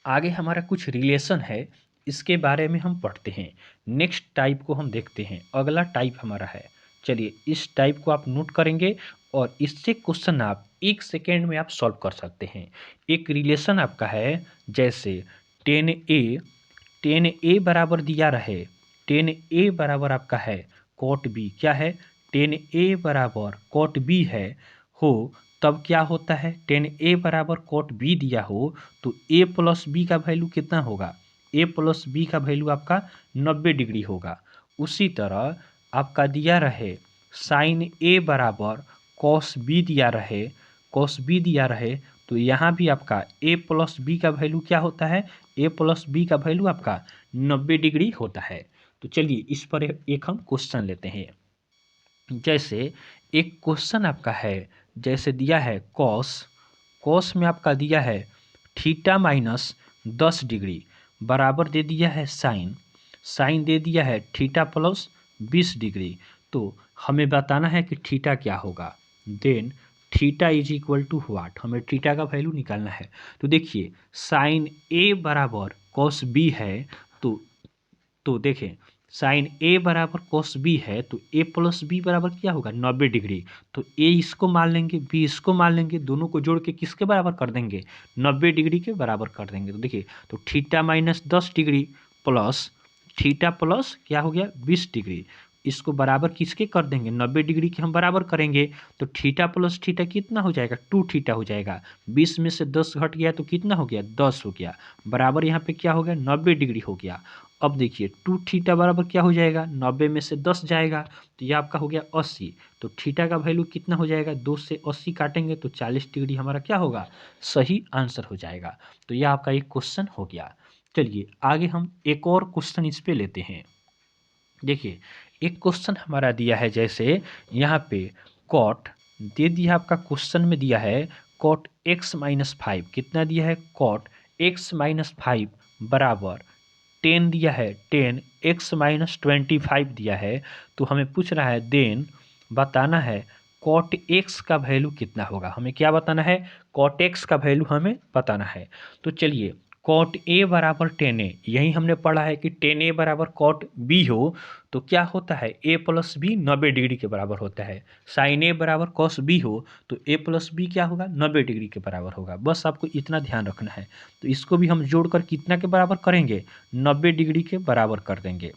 आगे हमारा कुछ रिलेशन है, इसके बारे में हम पढ़ते हैं। नेक्स्ट टाइप को हम देखते हैं, अगला टाइप हमारा है। चलिए इस टाइप को आप नोट करेंगे और इससे क्वेश्चन आप 1 सेकेंड में आप सॉल्व कर सकते हैं। एक रिलेशन आपका है, जैसे 10a बराबर दिया रहे, 10a बराबर आपका है कॉट बी, क्या है 10a बराबर कॉट बी है हो, तब क्या होता है, 10a बराबर कॉट बी दिया हो तो a प्लस बी का वैल्यू कितना होगा, a प्लस बी का वैल्यू आपका 90 डिग्री होगा। उसी तरह आपका दिया रहे साइन a बराबर कॉस बी दिया रहे, कॉस बी दिया रहे, तो यहाँ भी आपका a प्लस बी का वैल्यू क्या होता है, a प्लस बी का वैल्यू आपका 90 डिग्री होता है। तो चलिए इस पर एक हम क्वेश्चन लेते हैं। जैसे एक क्वेश्चन आपका है, जैसे दिया है कॉस में आपका दिया है थीटा माइनस 10 डिग्री बराबर दे दिया है साइन दे दिया है थीटा प्लस 20 डिग्री। तो हमें बताना है कि थीटा क्या होगा। Then theta is equal to what, हमें थीटा का वैल्यू निकालना है। तो देखिए साइन ए बराबर कॉस बी है, तो देखें साइन ए बराबर कॉस बी है, तो ए प्लस बी बराबर क्या होगा 90 डिग्री। तो ए इसको मान लेंगे, बी इसको मान लेंगे, दोनों को जोड़ के किसके बराबर कर देंगे 90 डिग्री के बराबर कर देंगे। तो देखिए तो theta minus 10 degree plus theta plus क्या हो गया 20 डिग्री, इसको बराबर किसके कर देंगे 90 डिग्री के हम बराबर करेंगे। तो थीटा प्लस थीटा कितना हो जाएगा 2 थीटा हो जाएगा, 20 में से 10 घट गया तो कितना हो गया 10 हो गया, बराबर यहाँ पे क्या हो गया 90 डिग्री हो गया। अब देखिए 2 थीटा बराबर क्या हो जाएगा 90 में से 10 जाएगा तो ये आपका हो गया 80। तो थीटा का वैल्यू कितना हो जाएगा 2 से 80 काटेंगे तो 40 डिग्री हमारा क्या होगा सही आंसर हो जाएगा। तो यह आपका एक क्वेश्चन हो गया। चलिए आगे हम एक और क्वेश्चन इस पे लेते हैं। देखिए एक क्वेश्चन हमारा दिया है, जैसे यहाँ पे कॉट दे दिया आपका क्वेश्चन में दिया है कॉट x माइनस 5, कितना दिया है कॉट x माइनस 5 बराबर 10 दिया है 10 x माइनस 25 दिया है। तो हमें पूछ रहा है देन बताना है कॉट x का वैल्यू कितना होगा। हमें क्या बताना है कॉट x का वैल्यू हमें बताना है। तो चलिए कॉट a बराबर 10a, यही हमने पढ़ा है कि 10a बराबर कॉट b हो तो क्या होता है a प्लस बी 90 डिग्री के बराबर होता है। साइन a बराबर कॉस b हो तो a प्लस बी क्या होगा 90 डिग्री के बराबर होगा। बस आपको इतना ध्यान रखना है। तो इसको भी हम जोड़कर कितना के बराबर करेंगे 90 डिग्री के बराबर कर देंगे।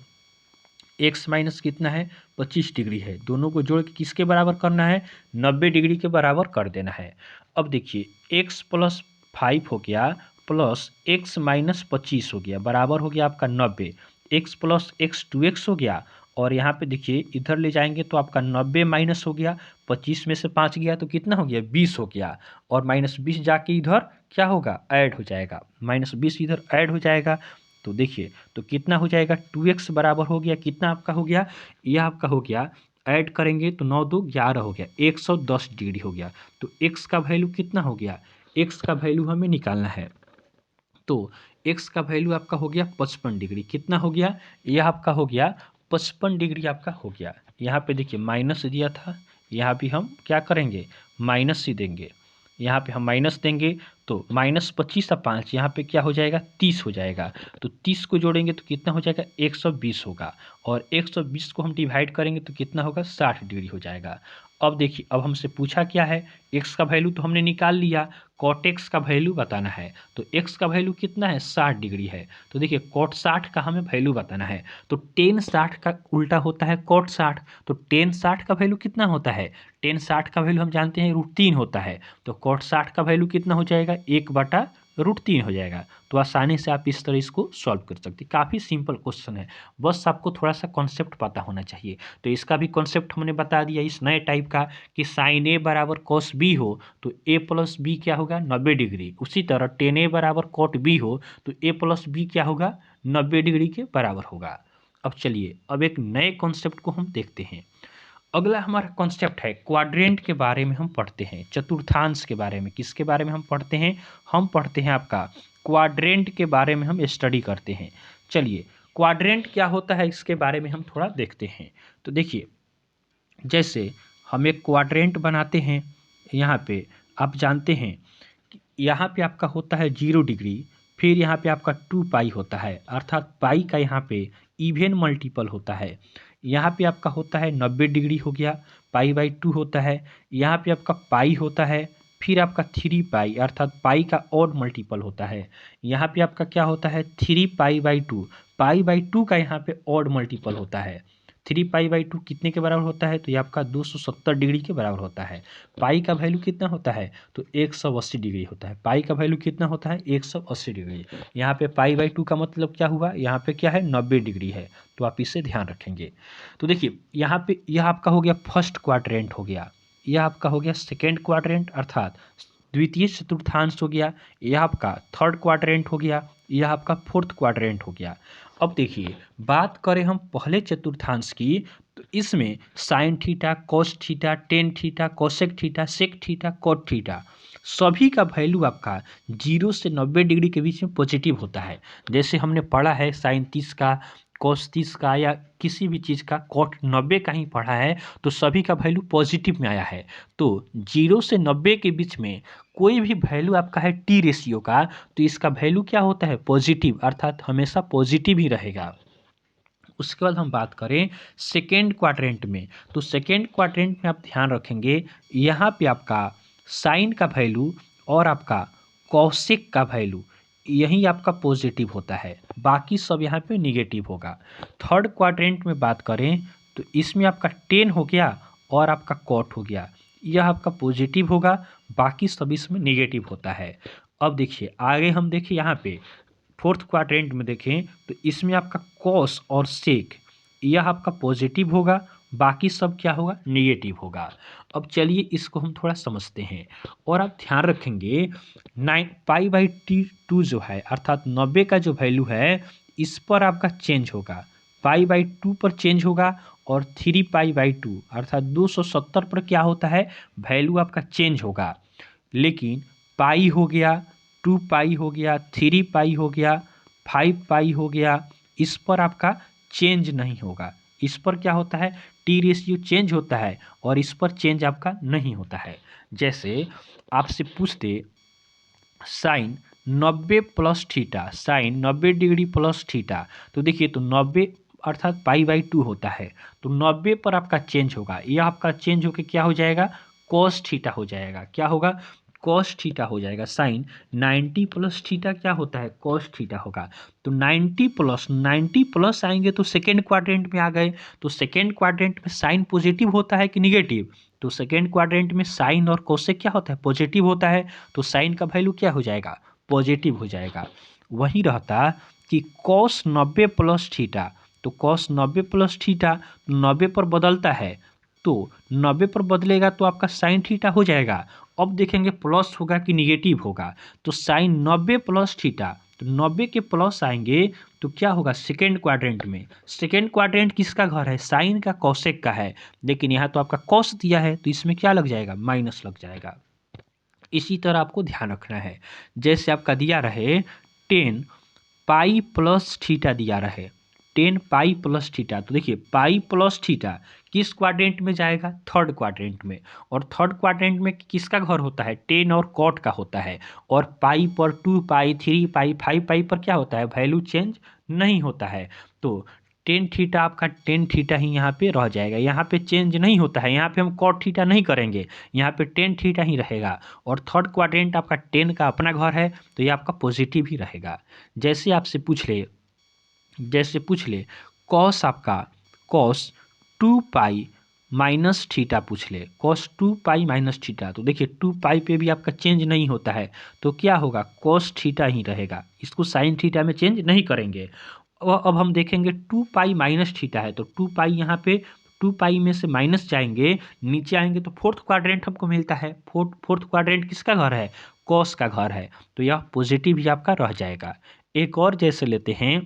x माइनस कितना है 25 डिग्री है, दोनों को जोड़ के किसके बराबर करना है 90 डिग्री के बराबर कर देना है। अब देखिए x प्लस 5 हो गया प्लस x माइनस 25 हो गया बराबर हो गया आपका 90, x प्लस x 2x हो गया और यहाँ पे देखिए इधर ले जाएंगे तो आपका 90 माइनस हो गया, 25 में से 5 गया तो कितना हो गया 20 हो गया और माइनस 20 जाके इधर क्या होगा ऐड हो जाएगा, माइनस 20 इधर ऐड हो जाएगा। तो देखिए तो कितना हो जाएगा 2x बराबर हो गया कितना आपका हो गया, यह आपका हो गया ऐड करेंगे तो 9 2 11 हो गया 110 डिग्री हो गया। तो x का वैल्यू कितना हो गया, x का वैल्यू हमें निकालना है। तो x का वैल्यू आपका हो गया 55 डिग्री, कितना हो गया यह आपका हो गया 55 डिग्री आपका हो गया। यहाँ पे देखिए माइनस दिया था, यहाँ भी हम क्या करेंगे माइनस ही देंगे, यहाँ पे हम माइनस देंगे तो माइनस 25 और 5 यहाँ पे क्या हो जाएगा 30 हो जाएगा। तो 30 को जोड़ेंगे तो कितना हो जाएगा 120 होगा और 120 को हम डिवाइड करेंगे तो कितना होगा 60 डिग्री हो जाएगा। अब देखिए अब हमसे पूछा क्या है x का वैल्यू तो हमने निकाल लिया, कॉट x का वैल्यू बताना है। तो x का वैल्यू कितना है 60 डिग्री है। तो देखिए कॉट 60 का हमें वैल्यू बताना है। तो टेन 60 का उल्टा होता है कॉट 60, तो टेन 60 का वैल्यू कितना होता है टेन 60 का वैल्यू हम जानते हैं √3 होता है। तो कॉट 60 का वैल्यू कितना हो जाएगा 1/√3 हो जाएगा। तो आसानी से आप इस तरह इसको सॉल्व कर सकते हैं। काफ़ी सिंपल क्वेश्चन है, बस आपको थोड़ा सा कॉन्सेप्ट पता होना चाहिए। तो इसका भी कॉन्सेप्ट हमने बता दिया इस नए टाइप का कि साइन ए बराबर कॉस बी हो तो ए प्लस बी क्या होगा 90 डिग्री, उसी तरह टेन ए बराबर कॉट बी हो तो ए प्लस बी क्या होगा 90 डिग्री के बराबर होगा। अब चलिए अब एक नए कॉन्सेप्ट को हम देखते हैं। अगला हमारा कॉन्सेप्ट है क्वाड्रेंट के बारे में हम पढ़ते हैं, चतुर्थांश के बारे में। किसके बारे में हम पढ़ते हैं, हम पढ़ते हैं आपका क्वाड्रेंट के बारे में हम स्टडी करते हैं। चलिए क्वाड्रेंट क्या होता है इसके बारे में हम थोड़ा देखते हैं। तो देखिए जैसे हम एक क्वाड्रेंट बनाते हैं, यहाँ पे आप जानते हैं कि यहाँ पे आपका होता है 0 डिग्री, फिर यहाँ पे आपका 2 पाई होता है, अर्थात पाई का यहाँ पे इवन मल्टीपल होता है। यहाँ पे आपका होता है 90 डिग्री हो गया, पाई/2 होता है। यहाँ पे आपका पाई होता है, फिर आपका 3 पाई अर्थात पाई का ऑड मल्टीपल होता है। यहाँ पे आपका क्या होता है 3 पाई/2, पाई/2 का यहाँ पे ऑड मल्टीपल होता है। 3 पाई/2 कितने के बराबर होता है तो ये आपका 270 डिग्री के बराबर होता है। पाई का वैल्यू कितना होता है तो 180 डिग्री होता है। पाई का वैल्यू कितना होता है 180 डिग्री। यहाँ पे पाई/2 का मतलब क्या हुआ, यहाँ पे क्या है 90 डिग्री है, तो आप इसे ध्यान रखेंगे। तो देखिए यहाँ पे यह आपका हो गया फर्स्ट क्वाड्रेंट हो गया, यह आपका हो गया सेकेंड क्वाड्रेंट अर्थात द्वितीय चतुर्थांश हो गया, यह आपका थर्ड क्वाड्रेंट हो गया, यह आपका फोर्थ क्वाड्रेंट हो गया। अब देखिए, बात करें हम पहले चतुर्थांश की, तो इसमें sine theta, cos theta, tan theta, cosec theta, sec theta, cot theta, सभी का वैल्यू आपका 0 से 90 डिग्री के बीच में पॉजिटिव होता है। जैसे हमने पढ़ा है साइन 30 का, कॉस 30 का, या किसी भी चीज़ का कॉट 90 का ही पढ़ा है, तो सभी का वैल्यू पॉजिटिव में आया है। तो 0 से 90 के बीच में कोई भी वैल्यू आपका है टी रेशियो का, तो इसका वैल्यू क्या होता है? पॉजिटिव, अर्थात हमेशा पॉजिटिव ही रहेगा। उसके बाद हम बात करें सेकेंड क्वाड्रेंट में, तो सेकेंड क्वाड्रेंट में आप ध्यान रखेंगे, यहाँ पे आपका साइन का वैल्यू और आपका कॉसेक का वैल्यू यही आपका पॉजिटिव होता है, बाकी सब यहाँ पे निगेटिव होगा। थर्ड क्वाड्रेंट में बात करें तो इसमें आपका टेन हो गया और आपका कॉट हो गया, यह आपका पॉजिटिव होगा, बाकी सब इसमें निगेटिव होता है। अब देखिए आगे हम देखिए यहाँ पे फोर्थ क्वाड्रेंट में देखें तो इसमें आपका कॉस और सेक यह आपका पॉजिटिव होगा, बाकी सब क्या होगा? निगेटिव होगा। अब चलिए इसको हम थोड़ा समझते हैं, और आप ध्यान रखेंगे 9π/2 जो है, अर्थात 90 का जो वैल्यू है इस पर आपका चेंज होगा, π/2 पर चेंज होगा, और 3π/2 अर्थात 270 पर क्या होता है? वैल्यू आपका चेंज होगा। लेकिन पाई हो गया, 2π हो गया, 3π हो गया, 5π हो गया, इस पर आपका चेंज नहीं होगा। इस पर क्या होता है? टी रेशियो चेंज होता है, और इस पर चेंज आपका नहीं होता है। जैसे आपसे पूछते sine 90 plus theta, sine 90 degree plus theta, तो देखिए तो 90 अर्थात π/2 होता है, तो 90 पर आपका चेंज होगा, यह आपका चेंज होकर क्या हो जाएगा? कॉस थीटा हो जाएगा। क्या होगा? कॉस थीटा हो जाएगा। साइन 90 प्लस थीटा क्या होता है? कॉस थीटा होगा। तो 90 प्लस आएंगे तो सेकेंड क्वाड्रेंट में आ गए, तो सेकेंड क्वाड्रेंट में साइन पॉजिटिव होता है कि निगेटिव? तो सेकेंड क्वाड्रेंट में साइन और कोसेक क्या होता है? पॉजिटिव होता है, तो साइन का वैल्यू क्या हो जाएगा? पॉजिटिव हो जाएगा। वही रहता कि कॉस 90 प्लस थीटा, तो कॉस 90 प्लस थीटा 90 पर बदलता है, तो 90 पर बदलेगा तो आपका साइन थीटा हो जाएगा। अब देखेंगे प्लस होगा कि निगेटिव होगा, तो साइन 90 प्लस थीटा, तो 90 के प्लस आएंगे तो क्या होगा? सेकेंड क्वाड्रेंट में, सेकेंड क्वाड्रेंट किसका घर है? साइन का, कॉसेक का है, लेकिन यहाँ तो आपका कॉस दिया है तो इसमें क्या लग जाएगा? माइनस लग जाएगा। इसी तरह आपको ध्यान रखना है, जैसे आपका दिया रहे 10π प्लस थीटा दिया रहे, 10π प्लस थीटा, तो देखिए पाई प्लस थीटा किस क्वाड्रेंट में जाएगा? थर्ड क्वाड्रेंट में। और थर्ड क्वाड्रेंट में किसका घर होता है? टेन और कॉट का होता है। और पाई पर 2π, 3π, 5π पर क्या होता है? वैल्यू चेंज नहीं होता है। तो टेन थीटा आपका टेन थीटा ही यहाँ पे रह जाएगा, यहाँ पे चेंज नहीं होता है, यहाँ पे हम कॉट थीटा नहीं करेंगे, यहाँ पे टेन थीटा ही रहेगा। और थर्ड क्वाड्रेंट आपका टेन का अपना घर है, तो ये आपका पॉजिटिव ही रहेगा। जैसे आपसे पूछ ले कॉस आपका, कॉस 2π माइनस थीटा पूछ ले, कॉस 2π माइनस थीटा, तो देखिए 2π पे भी आपका चेंज नहीं होता है, तो क्या होगा? कॉस थीटा ही रहेगा, इसको साइन थीटा में चेंज नहीं करेंगे। अब हम देखेंगे 2π माइनस थीटा है, तो 2π यहाँ पे 2π में से माइनस जाएंगे, नीचे आएंगे तो फोर्थ क्वाड्रेंट हमको मिलता है। फोर्थ क्वाड्रेंट किसका घर है? कॉस का घर है, तो यह पॉजिटिव ही आपका रह जाएगा। एक और जैसे लेते हैं,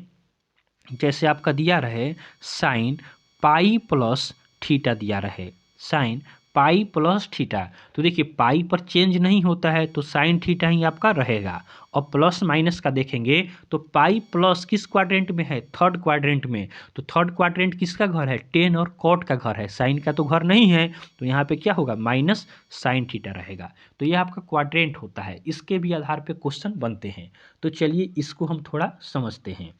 जैसे आपका दिया रहे साइन पाई प्लस थीटा दिया रहे, साइन पाई प्लस थीटा, तो देखिए पाई पर चेंज नहीं होता है, तो साइन थीटा ही आपका रहेगा। और प्लस माइनस का देखेंगे तो पाई प्लस किस क्वाड्रेंट में है? थर्ड क्वाड्रेंट में। तो थर्ड क्वाड्रेंट किसका घर है? टेन और कॉट का घर है, साइन का तो घर नहीं है, तो यहाँ पे क्या होगा? माइनस साइन थीटा रहेगा। तो यह आपका क्वाड्रेंट होता है, इसके भी आधार पे क्वेश्चन बनते हैं। तो चलिए इसको हम थोड़ा समझते हैं।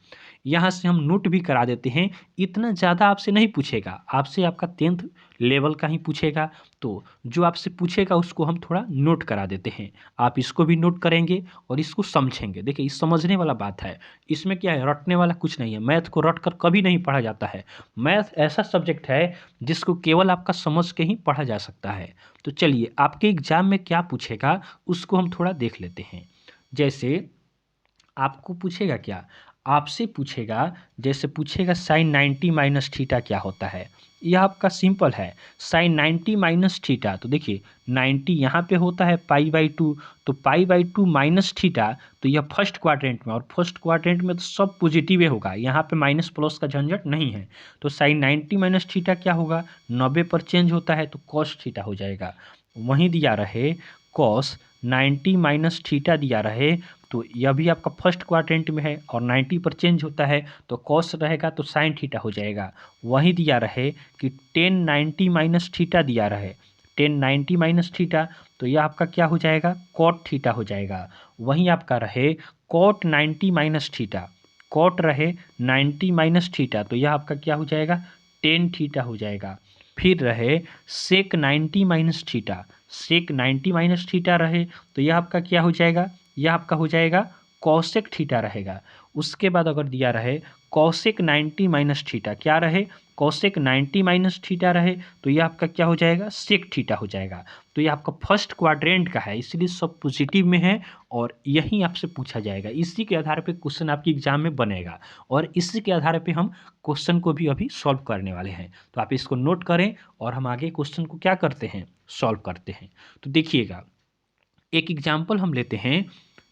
यहाँ से हम नोट भी करा देते हैं, इतना ज़्यादा आपसे नहीं पूछेगा, आपसे आपका 10th लेवल का ही पूछेगा, तो जो आपसे पूछेगा उसको हम थोड़ा नोट करा देते हैं। आप इसको भी नोट करेंगे और इसको समझेंगे। देखिए इस समझने वाला बात है, इसमें क्या है? रटने वाला कुछ नहीं है। मैथ को रट कर कभी नहीं पढ़ा जाता है। मैथ ऐसा सब्जेक्ट है जिसको केवल आपका समझ के ही पढ़ा जा सकता है। तो चलिए आपके एग्जाम में क्या पूछेगा उसको हम थोड़ा देख लेते हैं। जैसे आपको पूछेगा क्या? आपसे पूछेगा, जैसे पूछेगा साइन 90 माइनस थीटा क्या होता है। यह आपका सिंपल है, साइन 90 माइनस थीटा। तो देखिए 90 यहाँ पे होता है पाई/2, तो पाई/2 माइनस थीटा, तो यह फर्स्ट क्वाड्रेंट में, और फर्स्ट क्वाड्रेंट में तो सब पॉजिटिव होगा, यहाँ पे माइनस प्लस का झंझट नहीं है। तो साइन 90 माइनस थीटा क्या होगा, 90 पर चेंज होता है तो कॉस थीटा हो जाएगा। वहीं दिया रहे कॉस 90 माइनस थीटा दिया रहे, तो यह भी आपका फर्स्ट क्वाड्रेंट में है और 90 पर चेंज होता है तो कॉस रहेगा तो साइन थीटा हो जाएगा। वहीं दिया रहे कि 1090 माइनस थीटा दिया रहे, 1090 माइनस थीटा, तो यह आपका क्या हो जाएगा, कॉट थीटा हो जाएगा। वहीं आपका रहे कॉट 90 माइनस थीटा, कॉट रहे 90 माइनस थीटा, तो यह आपका क्या हो जाएगा, टेन थीटा हो जाएगा। फिर रहे सेक 90 माइनस थीटा, सेक 90 माइनस थीटा रहे, तो यह आपका क्या हो जाएगा, यह आपका हो जाएगा कॉसेक थीटा रहेगा। उसके बाद अगर दिया रहे कॉसेक 90 माइनस थीटा, क्या रहे, कॉसेक 90 माइनस थीटा रहे, तो यह आपका क्या हो जाएगा, सेक थीटा हो जाएगा। तो ये आपका फर्स्ट क्वाड्रेंट का है, इसलिए सब पॉजिटिव में है और यही आपसे पूछा जाएगा। इसी के आधार पे क्वेश्चन आपकी एग्जाम में बनेगा और इसी के आधार पे हम क्वेश्चन को भी अभी सॉल्व करने वाले हैं। तो आप इसको नोट करें और हम आगे क्वेश्चन को क्या करते हैं, सॉल्व करते हैं। तो देखिएगा, एक एग्जाम्पल हम लेते हैं।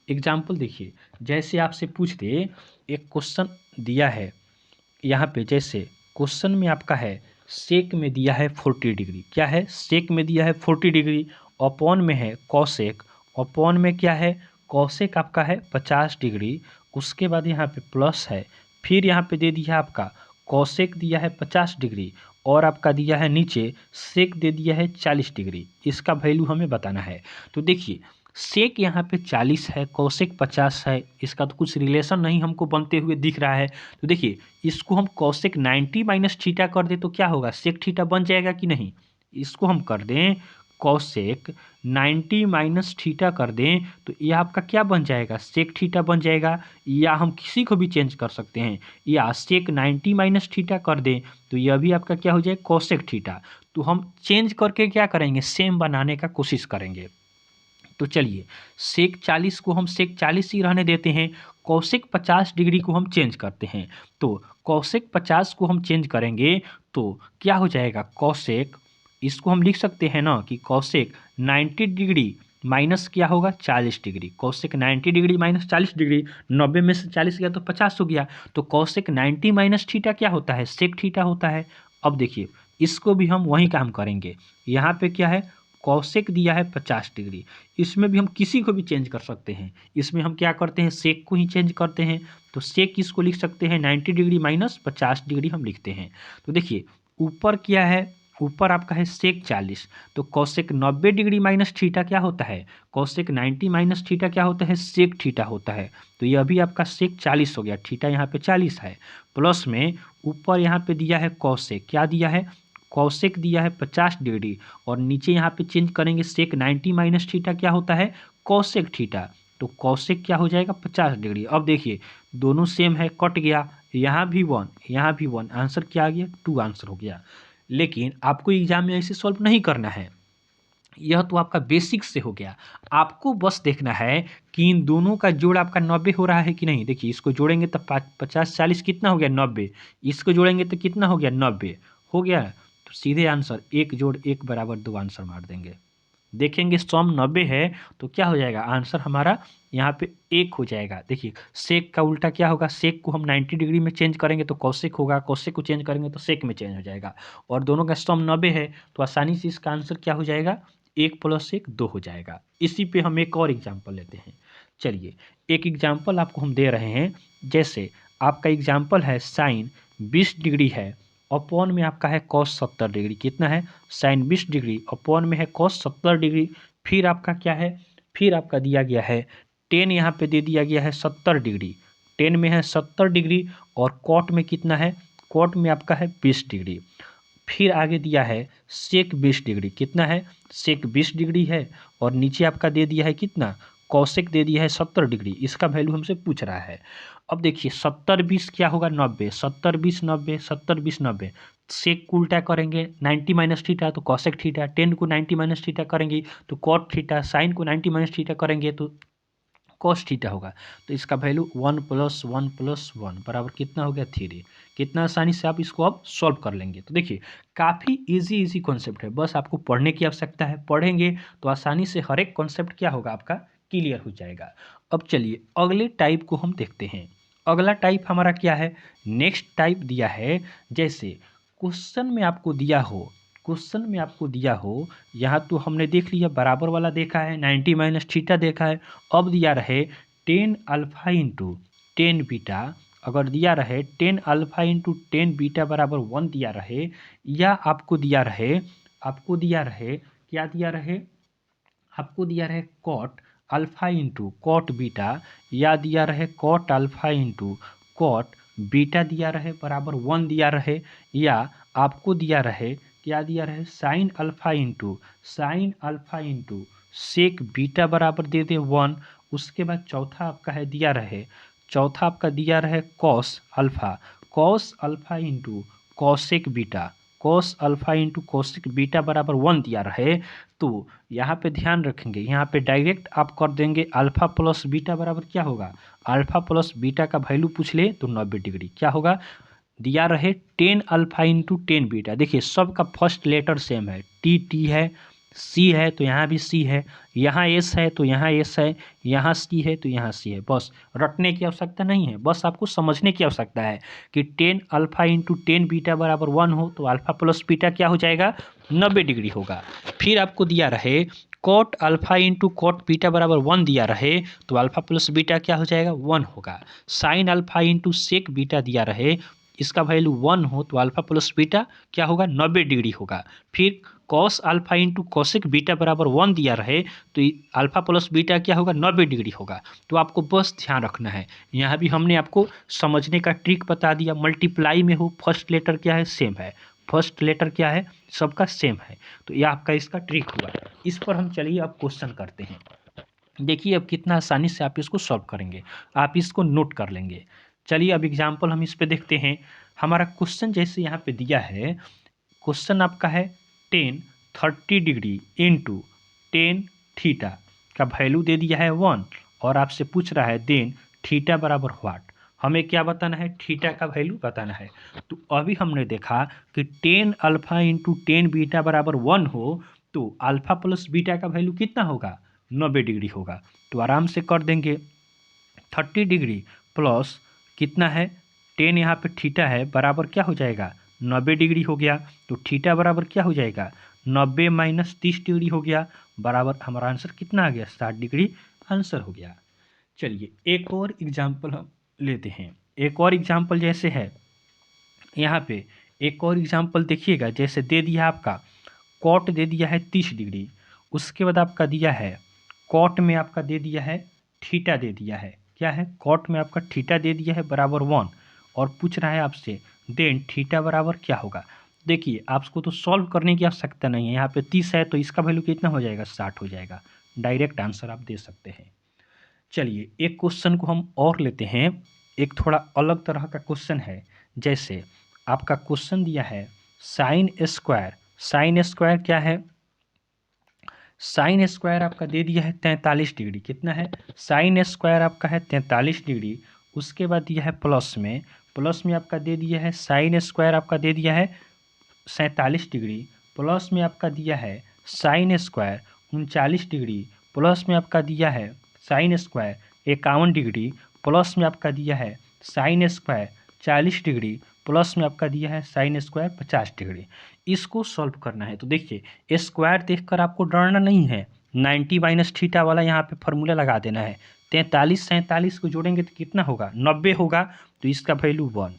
एग्जाम्पल देखिए, जैसे आपसे पूछ दे, एक क्वेश्चन दिया है यहाँ पे, जैसे क्वेश्चन में आपका है सेक में दिया है 40 डिग्री, क्या है, सेक में दिया है 40 डिग्री, अपॉन में है कॉसेक, अपॉन में क्या है, कॉसेक आपका है 50 डिग्री, उसके बाद यहाँ पे प्लस है, फिर यहाँ पे दे दिया आपका कॉसेक दिया है 50 डिग्री, और आपका दिया है नीचे सेक दे दिया है 40 डिग्री। इसका वैल्यू हमें बताना है। तो देखिए सेक यहाँ पे 40 है, कॉसेक 50 है, इसका तो कुछ रिलेशन नहीं हमको बनते हुए दिख रहा है। तो देखिए इसको हम कॉसेक 90 माइनस थीटा कर दें तो क्या होगा, सेक थीटा बन जाएगा कि नहीं। इसको हम कर दें कॉसेक 90 माइनस थीटा कर दें तो यह आपका क्या बन जाएगा, सेक थीटा बन जाएगा। या हम किसी को भी चेंज कर सकते हैं, या सेक 90 माइनस थीटा कर दें तो यह भी आपका क्या हो जाएगा, कॉसेक थीटा। तो हम चेंज करके क्या करेंगे, सेम बनाने का कोशिश करेंगे। तो चलिए सेक 40 को हम सेक 40 ही रहने देते हैं, कॉसेक 50 डिग्री को हम चेंज करते हैं। तो कॉसेक 50 को हम चेंज करेंगे तो क्या हो जाएगा, कॉसेक, इसको हम लिख सकते हैं ना कि कॉसेक 90 डिग्री माइनस क्या होगा, 40 degree, cosec 90 degree minus 40 degree, 90 में से 40 गया तो 50 हो गया। तो कॉसेक 90 माइनस थीटा क्या होता है, सेक थीटा होता है। अब देखिए इसको भी हम वही काम करेंगे, यहाँ पे क्या है, कॉसेक दिया है 50 डिग्री, इसमें भी हम किसी को भी चेंज कर सकते हैं। इसमें हम क्या करते हैं, सेक को ही चेंज करते हैं। तो सेक इसको लिख सकते हैं 90 डिग्री माइनस 50 डिग्री हम लिखते हैं। तो देखिए ऊपर क्या है, ऊपर आपका है सेक 40, तो कॉसेक 90 डिग्री माइनस थीटा क्या होता है, कॉसेक 90 माइनस थीटा क्या होता है, सेक थीटा होता है। तो यह भी आपका सेक 40 हो गया, थीटा यहाँ पे 40 है। प्लस में ऊपर यहाँ पे दिया है कॉसेक, क्या दिया है, कॉसेक दिया है 50 डिग्री, और नीचे यहाँ पे चेंज करेंगे सेक 90 माइनस थीटा क्या होता है, कॉसेक थीटा। तो कॉसेक क्या हो जाएगा, 50 डिग्री। अब देखिए दोनों सेम है, कट गया, यहाँ भी 1 यहाँ भी 1, आंसर क्या आ गया, 2 आंसर हो गया। लेकिन आपको एग्जाम में ऐसे सॉल्व नहीं करना है, यह तो आपका बेसिक से हो गया। आपको बस देखना है कि इन दोनों का जोड़ आपका 90 हो रहा है कि नहीं। देखिए इसको जोड़ेंगे तो 50 40 कितना हो गया, 90, इसको जोड़ेंगे तो कितना हो गया, 90 हो गया। तो सीधे आंसर 1 जोड़ 1 बराबर 2 आंसर मार देंगे। देखेंगे सम 90 है तो क्या हो जाएगा, आंसर हमारा यहाँ पे 1 हो जाएगा। देखिए सेक का उल्टा क्या होगा, सेक को हम 90 डिग्री में चेंज करेंगे तो कॉसेक होगा, कॉसेक को चेंज करेंगे तो सेक में चेंज हो जाएगा, और दोनों का सम 90 है तो आसानी से इसका आंसर क्या हो जाएगा, 1 + 1 2 हो जाएगा। इसी पे हम एक और एग्जाम्पल लेते हैं। चलिए एक एग्जाम्पल आपको हम दे रहे हैं, जैसे आपका एग्जाम्पल है साइन 20 डिग्री है, अपॉन में आपका है कॉस 70 डिग्री, कितना है, साइन 20 डिग्री, अपॉन में है कॉस 70 डिग्री, फिर आपका क्या है, फिर आपका दिया गया है 10, यहाँ पे दे दिया गया है 70 डिग्री, 10 में है 70 डिग्री, और कॉट में कितना है, कॉट में आपका है 20 डिग्री। फिर आगे दिया है सेक 20 डिग्री, कितना है, सेक 20 डिग्री है, और नीचे आपका दे दिया है कितना, कॉसेक दे दिया है 70 डिग्री, इसका वैल्यू हमसे पूछ रहा है। अब देखिए 70 20 क्या होगा, 90, 70 20 90, 70 20 90, सेक को उल्टा करेंगे 90 माइनस थीटा तो कॉसेक थीटा, 10 को 90 माइनस थीटा करेंगे तो कॉट थीटा, साइन को 90 माइनस थीटा करेंगे तो कॉस थीटा होगा। तो इसका वैल्यू 1 + 1 + 1 बराबर कितना हो गया 3। कितना आसानी से आप इसको अब सॉल्व कर लेंगे। तो देखिए काफ़ी इजी कॉन्सेप्ट है, बस आपको पढ़ने की आवश्यकता है। पढ़ेंगे तो आसानी से हर एक कॉन्सेप्ट क्या होगा आपका क्लियर हो जाएगा। अब चलिए अगले टाइप को हम देखते हैं। अगला टाइप हमारा क्या है, नेक्स्ट टाइप दिया है, जैसे क्वेश्चन में आपको दिया हो यहाँ तो हमने देख लिया बराबर वाला देखा है, 90 - थीटा देखा है। अब दिया रहे 10 अल्फा इंटू 10 बीटा, अगर दिया रहे 10 अल्फा इंटू 10 बीटा बराबर 1 दिया रहे, या आपको दिया रहे क्या दिया रहे, आपको दिया रहे cot alpha into cot beta, या दिया रहे cot alpha into cot beta दिया रहे बराबर 1 दिया रहे, या आपको दिया रहे क्या दिया रहे sine alpha into sec beta बराबर दे दे 1। उसके बाद चौथा आपका है चौथा आपका दिया रहे cos alpha into cosec beta बराबर 1 दिया रहे। तो यहाँ पे ध्यान रखेंगे, यहाँ पे डायरेक्ट आप कर देंगे अल्फा प्लस बीटा बराबर क्या होगा, अल्फा प्लस बीटा का वैल्यू पूछ ले तो 90 डिग्री क्या होगा, दिया रहे 10 अल्फा इंटू 10 बीटा। देखिए सबका फर्स्ट लेटर सेम है, टी है, सी है तो यहाँ भी सी है, यहाँ एस है तो यहाँ एस है, यहाँ सी है तो यहाँ सी है। बस रटने की आवश्यकता नहीं है, बस आपको समझने की आवश्यकता है कि 10 अल्फा इंटू 10 बीटा बराबर 1 हो तो अल्फा प्लस बीटा क्या हो जाएगा 90 डिग्री होगा। फिर आपको दिया रहे cot alpha into cot beta बराबर 1 दिया रहे तो अल्फा प्लस बीटा क्या हो जाएगा 1 होगा। Sine alpha into sec beta दिया रहे, इसका वैल्यू 1 हो तो अल्फा प्लस बीटा क्या होगा 90 डिग्री होगा। फिर cos alpha into cosec beta बराबर 1 दिया रहे तो अल्फा प्लस बीटा क्या होगा 90 डिग्री होगा। तो आपको बस ध्यान रखना है, यहाँ भी हमने आपको समझने का ट्रिक बता दिया। मल्टीप्लाई में हो फर्स्ट लेटर क्या है सेम है, फर्स्ट लेटर क्या है सबका सेम है, तो यह आपका इसका ट्रिक हुआ। इस पर हम चलिए अब क्वेश्चन करते हैं। देखिए अब कितना आसानी से आप इसको सॉल्व करेंगे, आप इसको नोट कर लेंगे। चलिए अब एग्जाम्पल हम इस पे देखते हैं। हमारा क्वेश्चन जैसे यहाँ पे दिया है, क्वेश्चन आपका है 30 डिग्री इंटू 10 थीटा का वैल्यू दे दिया है 1, और आपसे पूछ रहा है देन थीटा बराबर व्हाट। हमें क्या बताना है, थीटा का वैल्यू बताना है। तो अभी हमने देखा कि 10 अल्फा इंटू 10 बीटा बराबर 1 हो तो अल्फा प्लस बीटा का वैल्यू कितना होगा 90 डिग्री होगा। तो आराम से कर देंगे 30 डिग्री प्लस कितना है 10 यहाँ पे थीटा है बराबर क्या हो जाएगा 90 डिग्री हो गया। तो थीटा बराबर क्या हो जाएगा 90 - 30 डिग्री हो गया, बराबर हमारा आंसर कितना आ गया 60 डिग्री आंसर हो गया। चलिए एक और एग्जाम्पल हम लेते हैं। एक और एग्जाम्पल जैसे है यहाँ पे, एक और एग्जाम्पल देखिएगा, जैसे दे दिया आपका कॉट दे दिया है 30 डिग्री, उसके बाद आपका दिया है कॉट में आपका दे दिया है थीटा दे दिया है, क्या है कॉट में आपका थीटा दे दिया है बराबर 1, और पूछ रहा है आपसे देन थीटा बराबर क्या होगा। देखिए आपको तो सॉल्व करने की आवश्यकता नहीं है, यहाँ पे 30 है तो इसका वैल्यू कितना हो जाएगा 60 हो जाएगा, डायरेक्ट आंसर आप दे सकते हैं। चलिए एक क्वेश्चन को हम और लेते हैं, एक थोड़ा अलग तरह का क्वेश्चन है। जैसे आपका क्वेश्चन दिया है साइन स्क्वायर क्या है, साइन स्क्वायर आपका दे दिया है 43 डिग्री, कितना है साइन स्क्वायर आपका है 43 डिग्री। उसके बाद दिया है प्लस में आपका दे दिया है साइन स्क्वायर आपका दे दिया है 47 डिग्री, प्लस में आपका दिया है साइन स्क्वायर 39 डिग्री, प्लस में आपका दिया है साइन स्क्वायर 51 डिग्री, प्लस में आपका दिया है साइन स्क्वायर 40 डिग्री, प्लस में आपका दिया है साइन स्क्वायर 50 डिग्री। इसको सॉल्व करना है। तो देखिए स्क्वायर देखकर आपको डरना नहीं है, 90 - थीटा वाला यहाँ पे फॉर्मूला लगा देना है। 43 47 को जोड़ेंगे तो कितना होगा 90 होगा, तो इसका वैल्यू 1।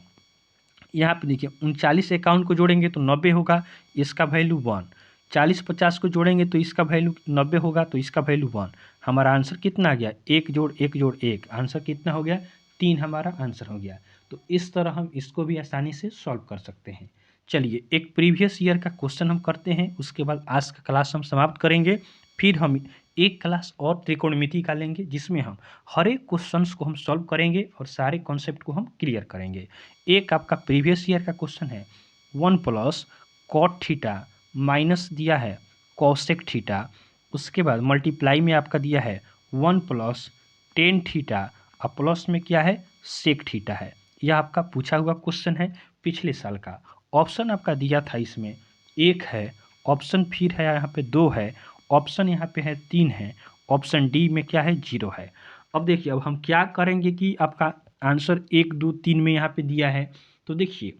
यहाँ पे देखिए 39 51 को जोड़ेंगे तो 90 होगा, इसका वैल्यू 1। 40 50 को जोड़ेंगे तो इसका वैल्यू 90 होगा, तो इसका वैल्यू 1। हमारा आंसर कितना आ गया 1 जोड़ 1 जोड़ 1, आंसर कितना हो गया 3 हमारा आंसर हो गया। तो इस तरह हम इसको भी आसानी से सॉल्व कर सकते हैं। चलिए एक प्रीवियस ईयर का क्वेश्चन हम करते हैं, उसके बाद आज का क्लास हम समाप्त करेंगे। फिर हम एक क्लास और त्रिकोणमिति का लेंगे, जिसमें हम हर एक क्वेश्चंस को हम सॉल्व करेंगे और सारे कॉन्सेप्ट को हम क्लियर करेंगे। एक आपका प्रीवियस ईयर का क्वेश्चन है 1 प्लस कॉट थीटा माइनस दिया है कॉसेक थीटा, उसके बाद मल्टीप्लाई में आपका दिया है 1 प्लस टेन थीटा और प्लस में क्या है सेक थीटा है। यह आपका पूछा हुआ क्वेश्चन है पिछले साल का। ऑप्शन आपका दिया था इसमें 1 है, ऑप्शन फिर है यहाँ पे 2 है, ऑप्शन यहाँ पे है 3 है, ऑप्शन डी में क्या है 0 है। अब देखिए अब हम क्या करेंगे कि आपका आंसर 1 2 3 में यहाँ पे दिया है। तो देखिए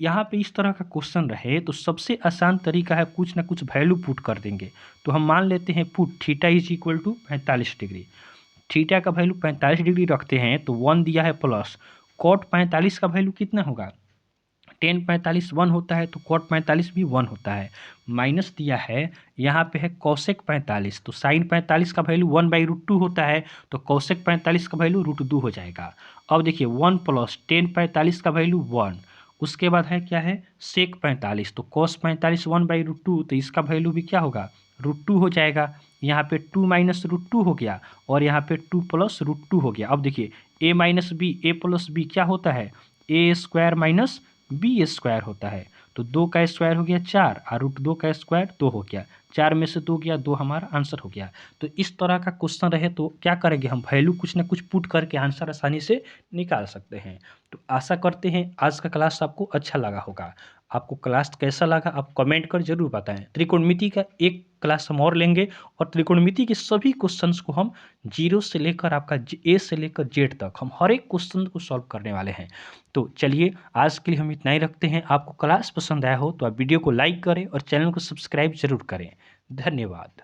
यहाँ पे इस तरह का क्वेश्चन रहे तो सबसे आसान तरीका है कुछ ना कुछ वैल्यू पुट कर देंगे। तो हम मान लेते हैं put theta is equal to 45 degree. Theta का वैल्यू 45 डिग्री रखते हैं तो 1 दिया है प्लस कॉट 45 का वैल्यू कितना होगा, टेन 45 1 होता है तो कॉट 45 भी 1 होता है। माइनस दिया है यहाँ पे है कौशेक 45 तो साइन 45 का वैल्यू 1/√2 होता है तो कौशेक 45 का वैल्यू √2 हो जाएगा। अब देखिए 1 प्लस टेन 45 का वैल्यू 1, उसके बाद है क्या है सेक 45 तो कॉस 45 1/√2 तो इसका वैल्यू भी क्या होगा √2 हो जाएगा। यहाँ पे 2 माइनस √2 हो गया और यहाँ पे 2 प्लस √2 हो गया। अब देखिए a minus B A plus B क्या होता है A square minus B square होता है। तो 2 का स्क्वायर हो गया 4 और √2 का स्क्वायर 2 हो गया, 4 में से 2 गया 2 हमारा आंसर हो गया। तो इस तरह का क्वेश्चन रहे तो क्या करेंगे हम वैल्यू कुछ ना कुछ पुट करके आंसर आसानी से निकाल सकते हैं। तो आशा करते हैं आज का क्लास आपको अच्छा लगा होगा। आपको क्लास कैसा लगा आप कमेंट कर जरूर बताएं। त्रिकोणमिति का एक क्लास हम और लेंगे और त्रिकोणमिति के सभी क्वेश्चंस को हम 0 से लेकर आपका ए से लेकर जेड तक हम हर एक क्वेश्चन को सॉल्व करने वाले हैं। तो चलिए आज के लिए हम इतना ही रखते हैं। आपको क्लास पसंद आया हो तो आप वीडियो को लाइक करें और चैनल को सब्सक्राइब जरूर करें। धन्यवाद।